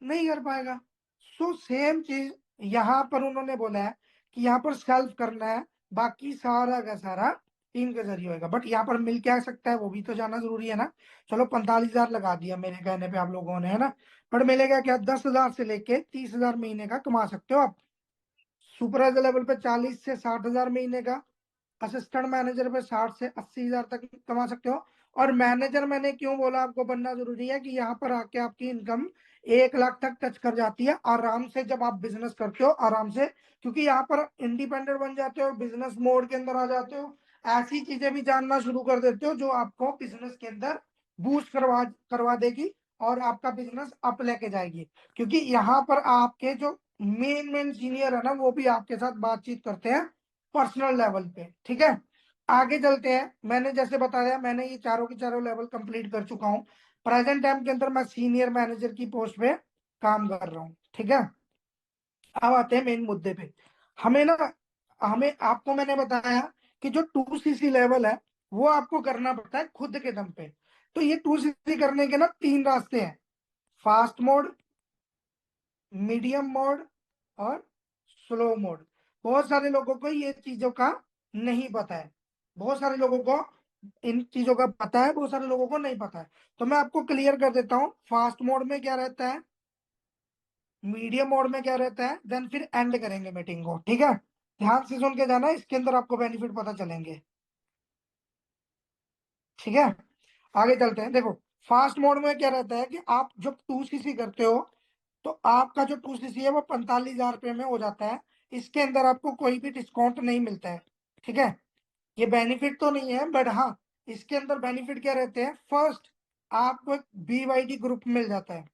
नहीं कर पाएगा। सो सेम चीज यहाँ पर उन्होंने बोला है कि यहाँ पर सेल्फ करना है, बाकी सारा का सारा टीम के जरिए होगा। बट यहाँ पर मिल क्या सकता है वो भी तो जानना जरूरी है ना। चलो 45,000 लगा दिया मेरे कहने पे आप लोगों ने, है ना। बट मिलेगा क्या? 10,000 से लेके 30,000 महीने का कमा सकते हो आप। सुपरवाइजर लेवल पे 40 से 60,000 महीने का, असिस्टेंट मैनेजर पे 60 से 80,000 तक कमा सकते हो। और मैनेजर मैंने क्यों बोला आपको बनना जरूरी है कि यहाँ पर आके आपकी इनकम 1 लाख तक टच कर जाती है आराम से, जब आप बिजनेस करते हो आराम से। क्योंकि यहाँ पर इंडिपेंडेंट बन जाते हो, बिजनेस मोड के अंदर आ जाते हो, ऐसी चीजें भी जानना शुरू कर देते हो जो आपको बिजनेस के अंदर बूस्ट करवा करवा देगी और आपका बिजनेस अप लेके जाएगी। क्योंकि यहाँ पर आपके जो मेन मेन सीनियर है ना वो भी आपके साथ बातचीत करते हैं पर्सनल लेवल पे, ठीक है। आगे चलते हैं। मैंने जैसे बताया मैंने ये चारों के चारों लेवल कंप्लीट कर चुका हूँ। प्रेजेंट टाइम के अंदर मैं सीनियर मैनेजर की पोस्ट पे काम कर रहा हूँ, ठीक है। अब आते हैं मेन मुद्दे पे। हमें ना, हमें आपको मैंने बताया कि जो 2cc लेवल है वो आपको करना पड़ता है खुद के दम पे। तो ये 2cc करने के ना 3 रास्ते हैं, फास्ट मोड, मीडियम मोड और स्लो मोड। बहुत सारे लोगों को ये चीजों का नहीं पता है, बहुत सारे लोगों को इन चीजों का पता है, बहुत सारे लोगों को नहीं पता है। तो मैं आपको क्लियर कर देता हूँ फास्ट मोड में क्या रहता है, मीडियम मोड में क्या रहता है, देन फिर एंड करेंगे मीटिंग को, ठीक है। ध्यान से सुन के जाना, इसके अंदर आपको बेनिफिट पता चलेंगे, ठीक है। आगे चलते हैं। देखो फास्ट मोड में क्या रहता है कि आप जब 2cc करते हो तो आपका जो 2cc है वो 45,000 रुपये में हो जाता है। इसके अंदर आपको कोई भी डिस्काउंट नहीं मिलता है, ठीक है। ये बेनिफिट तो नहीं है, बट हाँ इसके अंदर बेनिफिट क्या रहते हैं। फर्स्ट, आपको एक BYD ग्रुप मिल जाता है।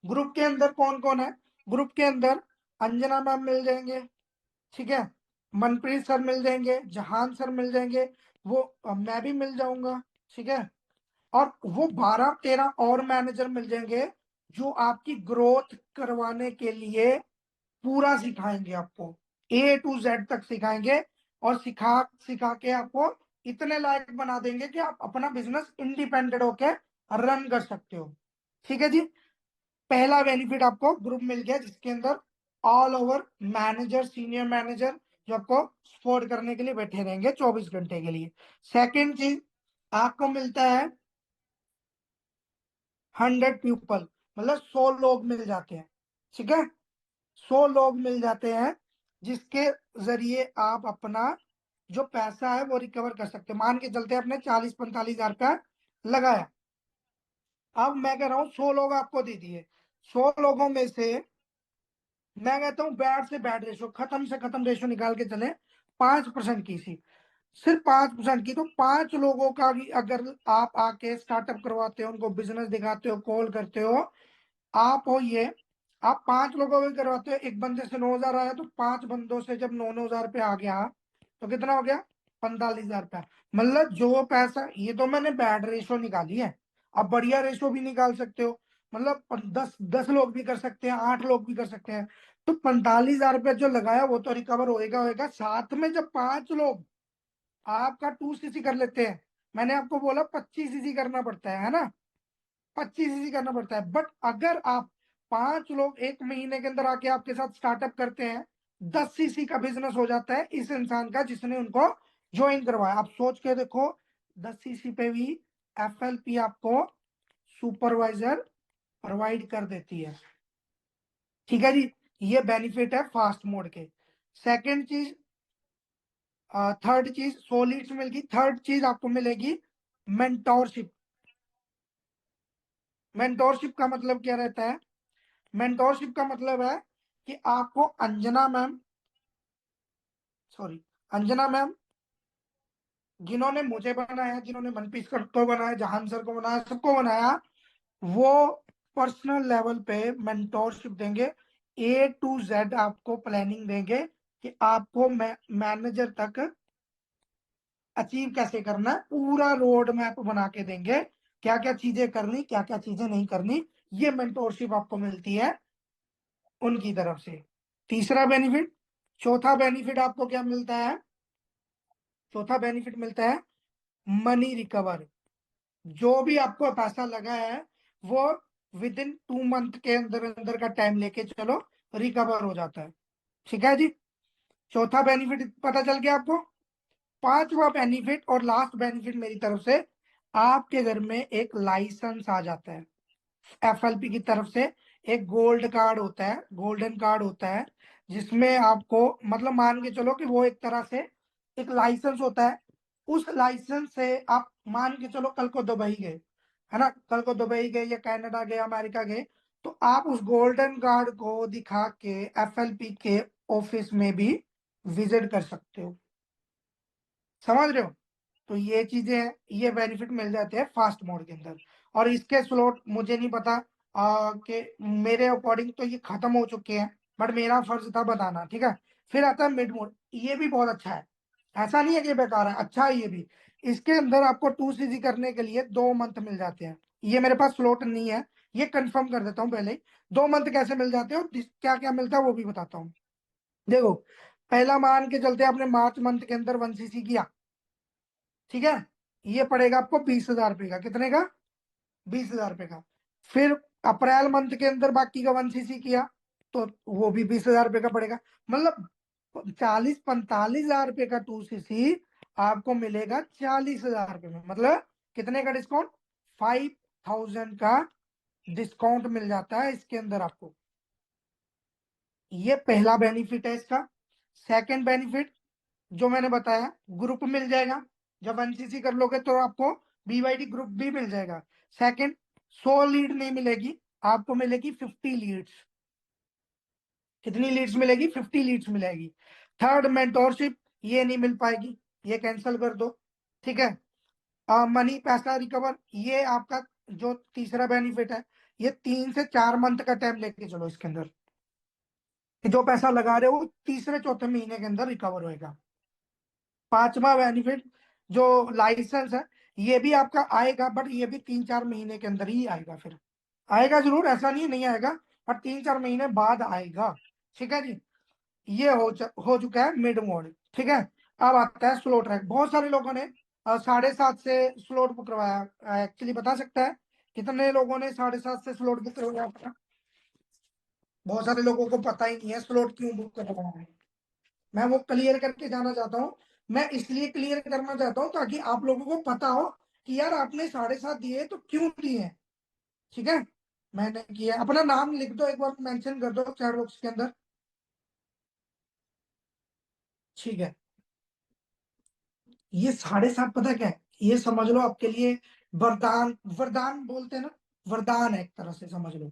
ग्रुप के अंदर कौन कौन है? ग्रुप के अंदर अंजना मैम मिल जाएंगे, ठीक है। मनप्रीत सर मिल जाएंगे, जहान सर मिल जाएंगे, वो मैं भी मिल जाऊंगा, ठीक है। और वो 12-13 और मैनेजर मिल जाएंगे जो आपकी ग्रोथ करवाने के लिए पूरा सिखाएंगे आपको, A to Z तक सिखाएंगे। और सिखा सिखा के आपको इतने लायक बना देंगे कि आप अपना बिजनेस इंडिपेंडेंट होके रन कर सकते हो, ठीक है जी। पहला बेनिफिट आपको ग्रुप मिल गया जिसके अंदर all over manager, senior manager जो आपको सपोर्ट करने के लिए बैठे रहेंगे 24 घंटे के लिए। सेकंड चीज आपको मिलता है 100 पीपल, मतलब 100 लोग मिल जाते हैं। ठीक है, 100 लोग मिल जाते हैं जिसके जरिए आप अपना जो पैसा है वो रिकवर कर सकते हैं। मान के चलते हैं आपने 40-45 हजार रुपया लगाया, अब मैं कह रहा हूँ 100 लोग आपको दे दिए, 100 लोगों में से मैं कहता हूँ बैड से बैड रेशो, खत्म से खत्म रेशो निकाल के चले 5% की सी, सिर्फ 5% की। तो 5 लोगों का भी अगर आप आके स्टार्टअप करवाते हो, उनको बिजनेस दिखाते हो, कॉल करते हो, आप हो ये, आप 5 लोगों को करवाते हो, एक बंदे से 9,000 आया, तो 5 बंदों से जब 9,000 रुपया आ गया तो कितना हो गया 45,000 रुपया। मतलब जो पैसा, ये तो मैंने बैड रेशो निकाली है, अब बढ़िया रेशो भी निकाल सकते हो, मतलब 10 लोग भी कर सकते हैं, 8 लोग भी कर सकते हैं। तो 45,000 रुपया जो लगाया वो तो रिकवर होएगा होएगा, साथ में जब 5 लोग आपका 2cc कर लेते हैं, मैंने आपको बोला 25cc करना पड़ता है ना, 25cc करना पड़ता है, बट अगर आप 5 लोग एक महीने के अंदर आके आपके साथ स्टार्टअप करते हैं, 10cc का बिजनेस हो जाता है इस इंसान का जिसने उनको ज्वाइन करवाया। आप सोच के देखो, 10cc पे भी FLP आपको सुपरवाइजर प्रोवाइड कर देती है। ठीक है जी, ये बेनिफिट है फास्ट मोड के। सेकंड चीज, थर्ड चीज 100 लीड्स मिलेगी। थर्ड चीज आपको मिलेगी मेंटोरशिप। मेंटोरशिप का मतलब क्या रहता है? मेंटोरशिप का मतलब है कि आपको Anjana ma'am, sorry Anjana ma'am, जिन्होंने मुझे बनाया, जिन्होंने मनपीस को बनाया, जहान सर को बनाया, सबको बनाया, वो पर्सनल लेवल पे मेंटोरशिप देंगे, A to Z आपको प्लानिंग देंगे कि आपको मैनेजर तक अचीव कैसे करना है, पूरा रोड मैप बना के देंगे, क्या क्या चीजें करनी, क्या क्या चीजें नहीं करनी। ये मेंटोरशिप आपको मिलती है उनकी तरफ से। तीसरा बेनिफिट, चौथा बेनिफिट आपको क्या मिलता है? चौथा बेनिफिट मिलता है मनी रिकवर। जो भी आपको पैसा लगा है वो विद इन 2 मंथ के अंदर अंदर का टाइम लेके चलो रिकवर हो जाता है। ठीक है जी, चौथा बेनिफिट पता चल गया आपको। पांचवा बेनिफिट और लास्ट बेनिफिट मेरी तरफ से, आपके घर में एक लाइसेंस आ जाता है FLP की तरफ से। एक गोल्ड कार्ड होता है, गोल्डन कार्ड होता है, जिसमें आपको मतलब मान के चलो कि वो एक तरह से एक लाइसेंस होता है। उस लाइसेंस से आप मान के चलो कल को दुबई गए, है ना, कल को दुबई गए या कनाडा गए, अमेरिका गए, तो आप उस गोल्डन कार्ड को दिखा के FLP के ऑफिस में भी विजिट कर सकते हो। समझ रहे हो? तो ये चीजें हैं, ये बेनिफिट मिल जाते हैं फास्ट मोड के अंदर। और इसके स्लॉट मुझे नहीं पता कि मेरे अकॉर्डिंग तो ये खत्म हो चुके हैं, बट मेरा फर्ज था बताना। ठीक है, फिर आता है मिड मोड, ये भी बहुत अच्छा है, ऐसा नहीं है कि बेकार है, अच्छा है ये भी। इसके अंदर आपको 2cc करने के लिए 2 मंथ मिल जाते हैं। ये मेरे पास स्लॉट नहीं है, ये कंफर्म कर देता हूँ पहले ही। 2 मंथ कैसे मिल जाते हैं और क्या क्या मिलता है वो भी बताता हूँ। देखो, पहला मान के चलते आपने मार्च मंथ के अंदर 1cc किया, ठीक है, ये पड़ेगा आपको 20,000 रुपए का। कितने का? 20,000 रुपए का। फिर अप्रैल मंथ के अंदर बाकी का 1cc किया तो वो भी 20,000 रुपए का पड़ेगा। मतलब 40-45,000 रुपए का 2cc आपको मिलेगा 40,000 रुपए में। मतलब कितने का डिस्काउंट? 5,000 का डिस्काउंट मिल जाता है इसके अंदर आपको। ये पहला बेनिफिट है इसका। सेकंड बेनिफिट जो मैंने बताया, ग्रुप मिल जाएगा। जब NCC कर लोगे तो आपको BYD ग्रुप भी मिल जाएगा। सेकंड, 100 लीड नहीं मिलेगी, आपको मिलेगी 50 लीड्स। कितनी लीड्स मिलेगी? 50 लीड्स मिलेगी। थर्ड, मेंटोरशिप, ये नहीं मिल पाएगी, ये कैंसिल कर दो। ठीक है, मनी पैसा रिकवर, ये आपका जो तीसरा बेनिफिट है, ये 3 से 4 मंथ का टाइम लेके चलो इसके अंदर, जो पैसा लगा रहे हो तीसरे चौथे महीने के अंदर रिकवर होएगा। पांचवा बेनिफिट जो लाइसेंस है, ये भी आपका आएगा, बट ये भी 3-4 महीने के अंदर ही आएगा। फिर आएगा जरूर, ऐसा नहीं नहीं आएगा, पर 3-4 महीने बाद आएगा। ठीक है जी, ये हो चुका है मिड मोड। ठीक है, अब आता है स्लो ट्रैक। बहुत सारे लोगों ने 7:30 से स्लोट बुक करवाया। एक्चुअली बता सकता है कितने लोगों ने 7.5 से स्लॉट बुक करवाया अपना? बहुत सारे लोगों को पता ही नहीं है स्लॉट क्यों बुक करवाना है। मैं वो क्लियर करके जाना चाहता हूँ। मैं इसलिए क्लियर करना चाहता हूँ ताकि आप लोगों को पता हो कि यार आपने 7.5 दिए तो क्यों दिए हैं। ठीक है, मैंने किया। अपना नाम लिख दो, एक बार मेंशन कर दो चैट बॉक्स के अंदर। ठीक है, ये 7.5 पता क्या है, ये समझ लो आपके लिए वरदान। वरदान बोलते हैं ना, वरदान है एक तरह से, समझ लो।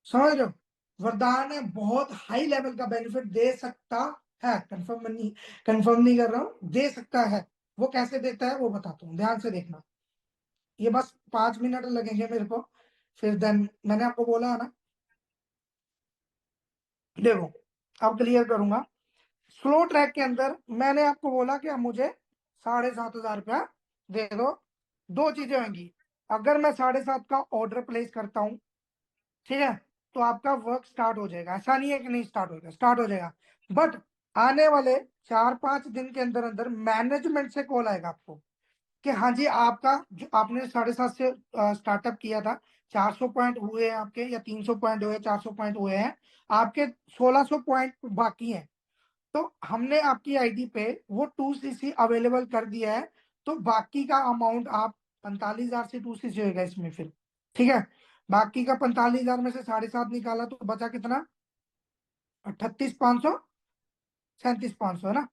समझ रहे हो, वरदान है, बहुत हाई लेवल का बेनिफिट दे सकता है। कंफर्म नहीं कर रहा हूं, दे सकता है। वो कैसे देता है वो बताता हूँ, ध्यान से देखना। ये बस 5 मिनट लगेंगे मेरे को, फिर देन मैंने आपको बोला है ना, देखो अब क्लियर करूंगा। स्लो ट्रैक के अंदर मैंने आपको बोला कि अब मुझे 7,500 रुपया दे दो। दो चीजें होंगी, अगर मैं 7.5 का ऑर्डर प्लेस करता हूं, ठीक है, तो आपका वर्क स्टार्ट हो जाएगा। ऐसा नहीं है कि नहीं स्टार्ट होगा, स्टार्ट हो जाएगा। बट आने वाले 4-5 दिन के अंदर अंदर मैनेजमेंट से कॉल आएगा आपको कि हाँ जी, आपका जो आपने 7.5 से स्टार्टअप किया था, 400 पॉइंट हुए हैं आपके, या 300 पॉइंट हुए, 400 पॉइंट हुए हैं आपके, 1600 पॉइंट बाकी हैं। तो हमने आपकी आईडी पे वो 2cc अवेलेबल कर दिया है। तो बाकी का अमाउंट आप 45,000 से 2cc होगा इसमें फिर। ठीक है, बाकी का 45,000 में से 7.5 निकाला तो बचा कितना? 38,500, 37,500 है ना।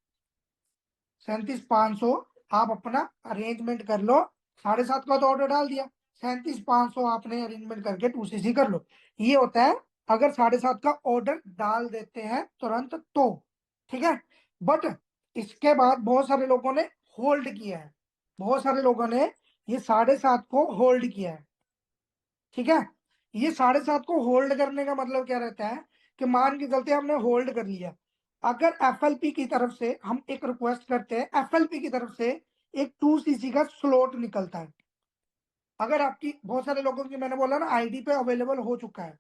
37,500 आप अपना अरेंजमेंट कर लो। 7.5 का तो ऑर्डर डाल दिया, 37,500 आपने अरेंजमेंट करके 2cc कर लो। ये होता है अगर 7.5 का ऑर्डर डाल देते हैं तुरंत तो। ठीक है, बट इसके बाद बहुत सारे लोगों ने होल्ड किया है, बहुत सारे लोगों ने ये 7.5 को होल्ड किया है। ठीक है, ये 7.5 को होल्ड करने का मतलब क्या रहता है कि मान के चलते हमने होल्ड कर लिया, अगर एफएलपी की तरफ से हम एक रिक्वेस्ट करते हैं, एफएलपी की तरफ से एक 2cc का स्लॉट निकलता है। अगर आपकी, बहुत सारे लोगों की मैंने बोला ना आईडी पे अवेलेबल हो चुका है,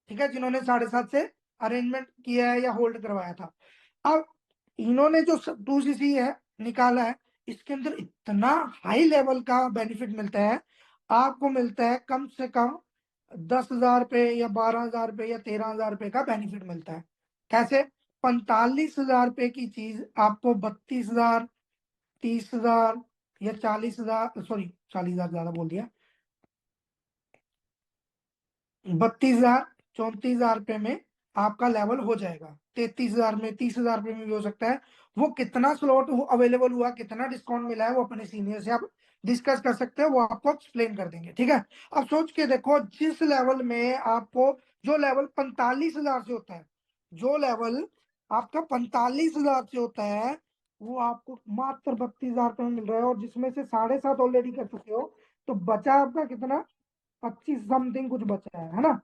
ठीक है, जिन्होंने 7.5 से अरेंजमेंट किया है या होल्ड करवाया था। अब इन्होंने जो 2cc है निकाला है, इसके अंदर इतना हाई लेवल का बेनिफिट मिलता है। आपको मिलता है कम से कम 10,000 रुपये या 12,000 रुपये या 13,000 रुपये का बेनिफिट मिलता है। कैसे? 45,000 रुपये की चीज आपको 32,000, 30,000 या 40,000, सॉरी 40,000 ज्यादा बोल दिया, 32,000, 34,000 रुपये में आपका लेवल हो जाएगा। 33,000 में, 30,000 रुपये में भी हो सकता है। वो कितना स्लॉट अवेलेबल हुआ, कितना डिस्काउंट मिला है, वो अपने सीनियर से आप डिस्कस कर सकते हैं, वो आपको एक्सप्लेन कर देंगे। ठीक है, अब सोच के देखो, जिस लेवल में आपको, जो लेवल 45,000 से होता है, जो लेवल आपका 45,000 से होता है, वो आपको मात्र 32,000 रुपये में मिल रहा है, और जिसमें से 7.5 ऑलरेडी कर चुके हो, तो बचा आपका कितना? 25 समथिंग कुछ बचा है ना।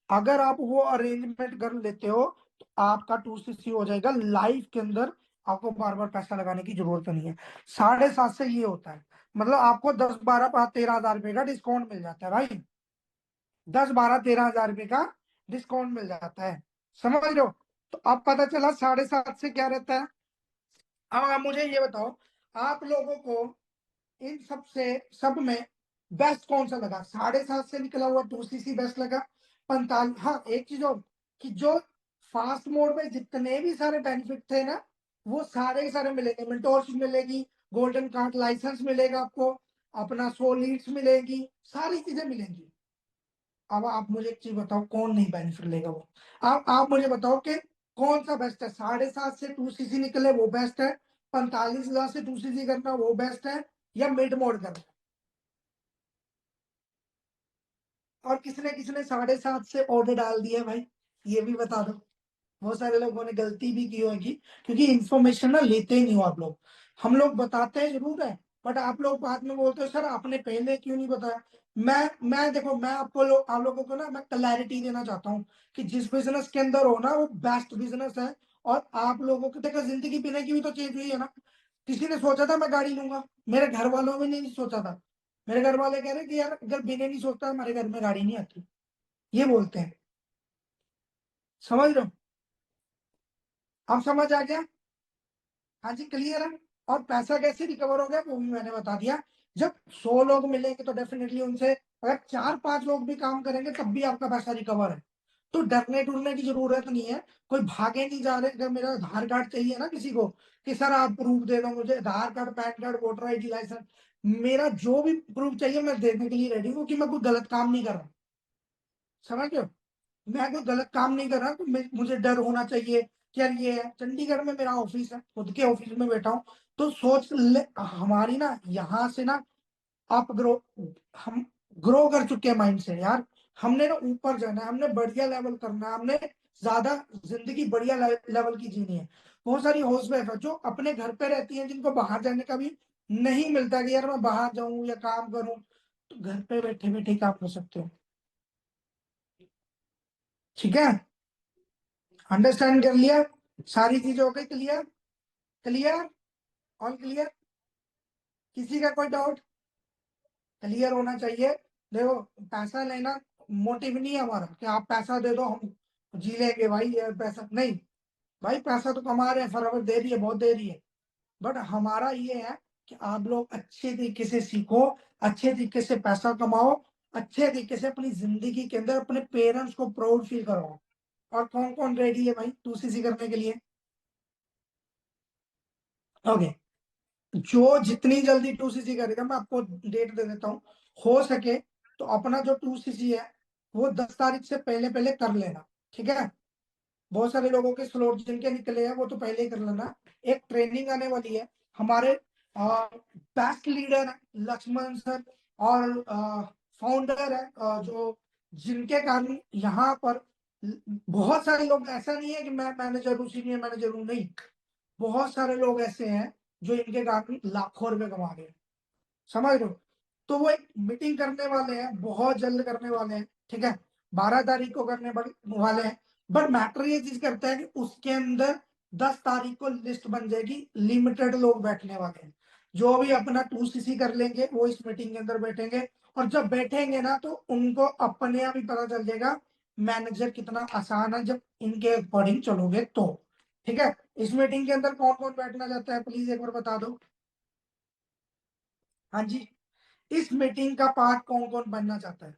अगर आप वो अरेंजमेंट कर लेते हो तो आपका 2cc हो जाएगा लाइफ के अंदर। आपको बार बार पैसा लगाने की जरूरत नहीं है। 7.5 से ये होता है, मतलब आपको 10, 12, 13 हजार रुपये का डिस्काउंट मिल जाता है भाई। 10, 12, 13 हजार रुपये का डिस्काउंट मिल जाता है, समझ रहे हो। तो अब पता चला 7.5 से क्या रहता है। अब आप मुझे ये बताओ, आप लोगों को इन सब से, सब में बेस्ट कौन सा लगा? 7.5 से निकला हुआ 2cc बेस्ट लगा? 45, हाँ एक चीज और, कि जो फास्ट मोड में जितने भी सारे बेनिफिट थे ना, वो सारे के सारे मिलेंगे। मेंटोरशिप मिलेगी, गोल्डन कार्ड लाइसेंस मिलेगा आपको, अपना 100 लीड्स मिलेगी, सारी चीजें मिलेंगी। अब आप मुझे एक चीज बताओ, कौन नहीं बेनिफिट लेगा वो? आप मुझे बताओ कि कौन सा बेस्ट है? 7.5 से 2cc निकले वो बेस्ट है, 45,000 से 2cc करना वो बेस्ट है, या मिड मोड करना? और किसने किसने 7.5 से ऑर्डर डाल दिया भाई, ये भी बता दो। बहुत सारे लोगों ने गलती भी की होगी, क्योंकि इंफॉर्मेशन ना लेते ही नहीं हो आप लोग। हम लोग बताते हैं जरूर है, बट आप लोग बाद में बोलते हो सर आपने पहले क्यों नहीं बताया। मैं देखो, मैं आप लोगों को ना मैं क्लैरिटी देना चाहता हूँ कि जिस बिजनेस के अंदर हो ना वो बेस्ट बिजनेस है। और आप लोगों को देखो, जिंदगी पीने की भी तो चेंज हुई है ना। किसी ने सोचा था मैं गाड़ी लूंगा? मेरे घर वालों ने नहीं सोचा था। मेरे घर वाले कह रहे हैं कि यार अगर बिने नहीं सोचता हमारे घर में गाड़ी नहीं आती, ये बोलते हैं। समझ रहे हो? अब समझ आ गया? हाँ जी, क्लियर है। और पैसा कैसे रिकवर हो गया वो भी मैंने बता दिया। जब 100 लोग मिलेंगे तो डेफिनेटली उनसे अगर 4-5 लोग भी काम करेंगे तब भी आपका पैसा रिकवर है। तो डरने डरने की जरूरत नहीं है, कोई भागे नहीं जा रहे। अगर मेरा आधार कार्ड चाहिए ना किसी को कि सर आप प्रूफ दे दो मुझे, Aadhaar card, PAN card, voter I D, licence, मेरा जो भी प्रूफ चाहिए मैं देने के लिए रेडी हूँ, कि मैं कोई गलत काम नहीं कर रहा। समझ रहे हो? मैं कोई गलत काम नहीं कर रहा, तो मुझे डर होना चाहिए कि यार ये है। चंडीगढ़ में मेरा ऑफिस है, खुद के ऑफिस में बैठा हूँ, तो सोच ले हमारी ना यहाँ से ना आप ग्रो, हम ग्रो कर चुके हैं माइंड से यार। हमने ना ऊपर जाना है, हमने बढ़िया लेवल करना है, हमने ज्यादा जिंदगी बढ़िया लेवल की जीनी है। बहुत सारी हाउस वाइफ है जो अपने घर पे रहती हैं, जिनको बाहर जाने का भी नहीं मिलता कि यार मैं बाहर जाऊं या काम करूं, तो घर पे बैठे बैठे काम कर सकते हो। ठीक है, अंडरस्टैंड कर लिया? सारी चीजें हो गई क्लियर? Clear, all clear? किसी का कोई डाउट? क्लियर होना चाहिए। देखो, पैसा लेना मोटिव नहीं है हमारा कि आप पैसा दे दो हम जी लेंगे भाई, ये पैसा नहीं। भाई पैसा तो कमा रहे हैं, फरावर दे रही है, बहुत दे रही है, बट हमारा ये है कि आप लोग अच्छे तरीके से सीखो, अच्छे तरीके से पैसा कमाओ, अच्छे तरीके से अपनी जिंदगी के अंदर अपने पेरेंट्स को प्राउड फील कराओ। और कौन कौन रेडी है भाई 2cc करने के लिए? ओके, जो जितनी जल्दी 2cc करेगा, मैं आपको डेट दे देता हूँ। हो सके तो अपना जो 2cc है वो 10 तारीख से पहले पहले कर लेना, ठीक है? बहुत सारे लोगों के स्लॉट जिनके निकले हैं वो तो पहले ही कर लेना। एक ट्रेनिंग आने वाली है, हमारे बेस्ट लीडर लक्ष्मण सर और फाउंडर है, जो जिनके कारण यहाँ पर बहुत सारे लोग, ऐसा नहीं है कि मैं मैनेजर हूँ, सीनियर मैनेजर हूँ, नहीं, बहुत सारे लोग ऐसे हैं जो इनके कारण लाखों रुपए कमा रहे हैं। समझ रहे हो? तो वो एक मीटिंग करने वाले हैं, बहुत जल्द करने वाले हैं, ठीक है? 12 तारीख को करने वाले हैं। बट मैटर ये चीज करता है कि उसके अंदर 10 तारीख को लिस्ट बन जाएगी, लिमिटेड लोग बैठने वाले हैं। जो भी अपना 2cc कर लेंगे वो इस मीटिंग के अंदर बैठेंगे, और जब बैठेंगे ना तो उनको अपने आप ही पता चल जाएगा मैनेजर कितना आसान है, जब इनके अकॉर्डिंग चलोगे तो। ठीक है, इस मीटिंग के अंदर कौन कौन बैठना चाहता है प्लीज एक बार बता दो। हाँ जी, इस मीटिंग का पार्ट कौन कौन बनना चाहता है?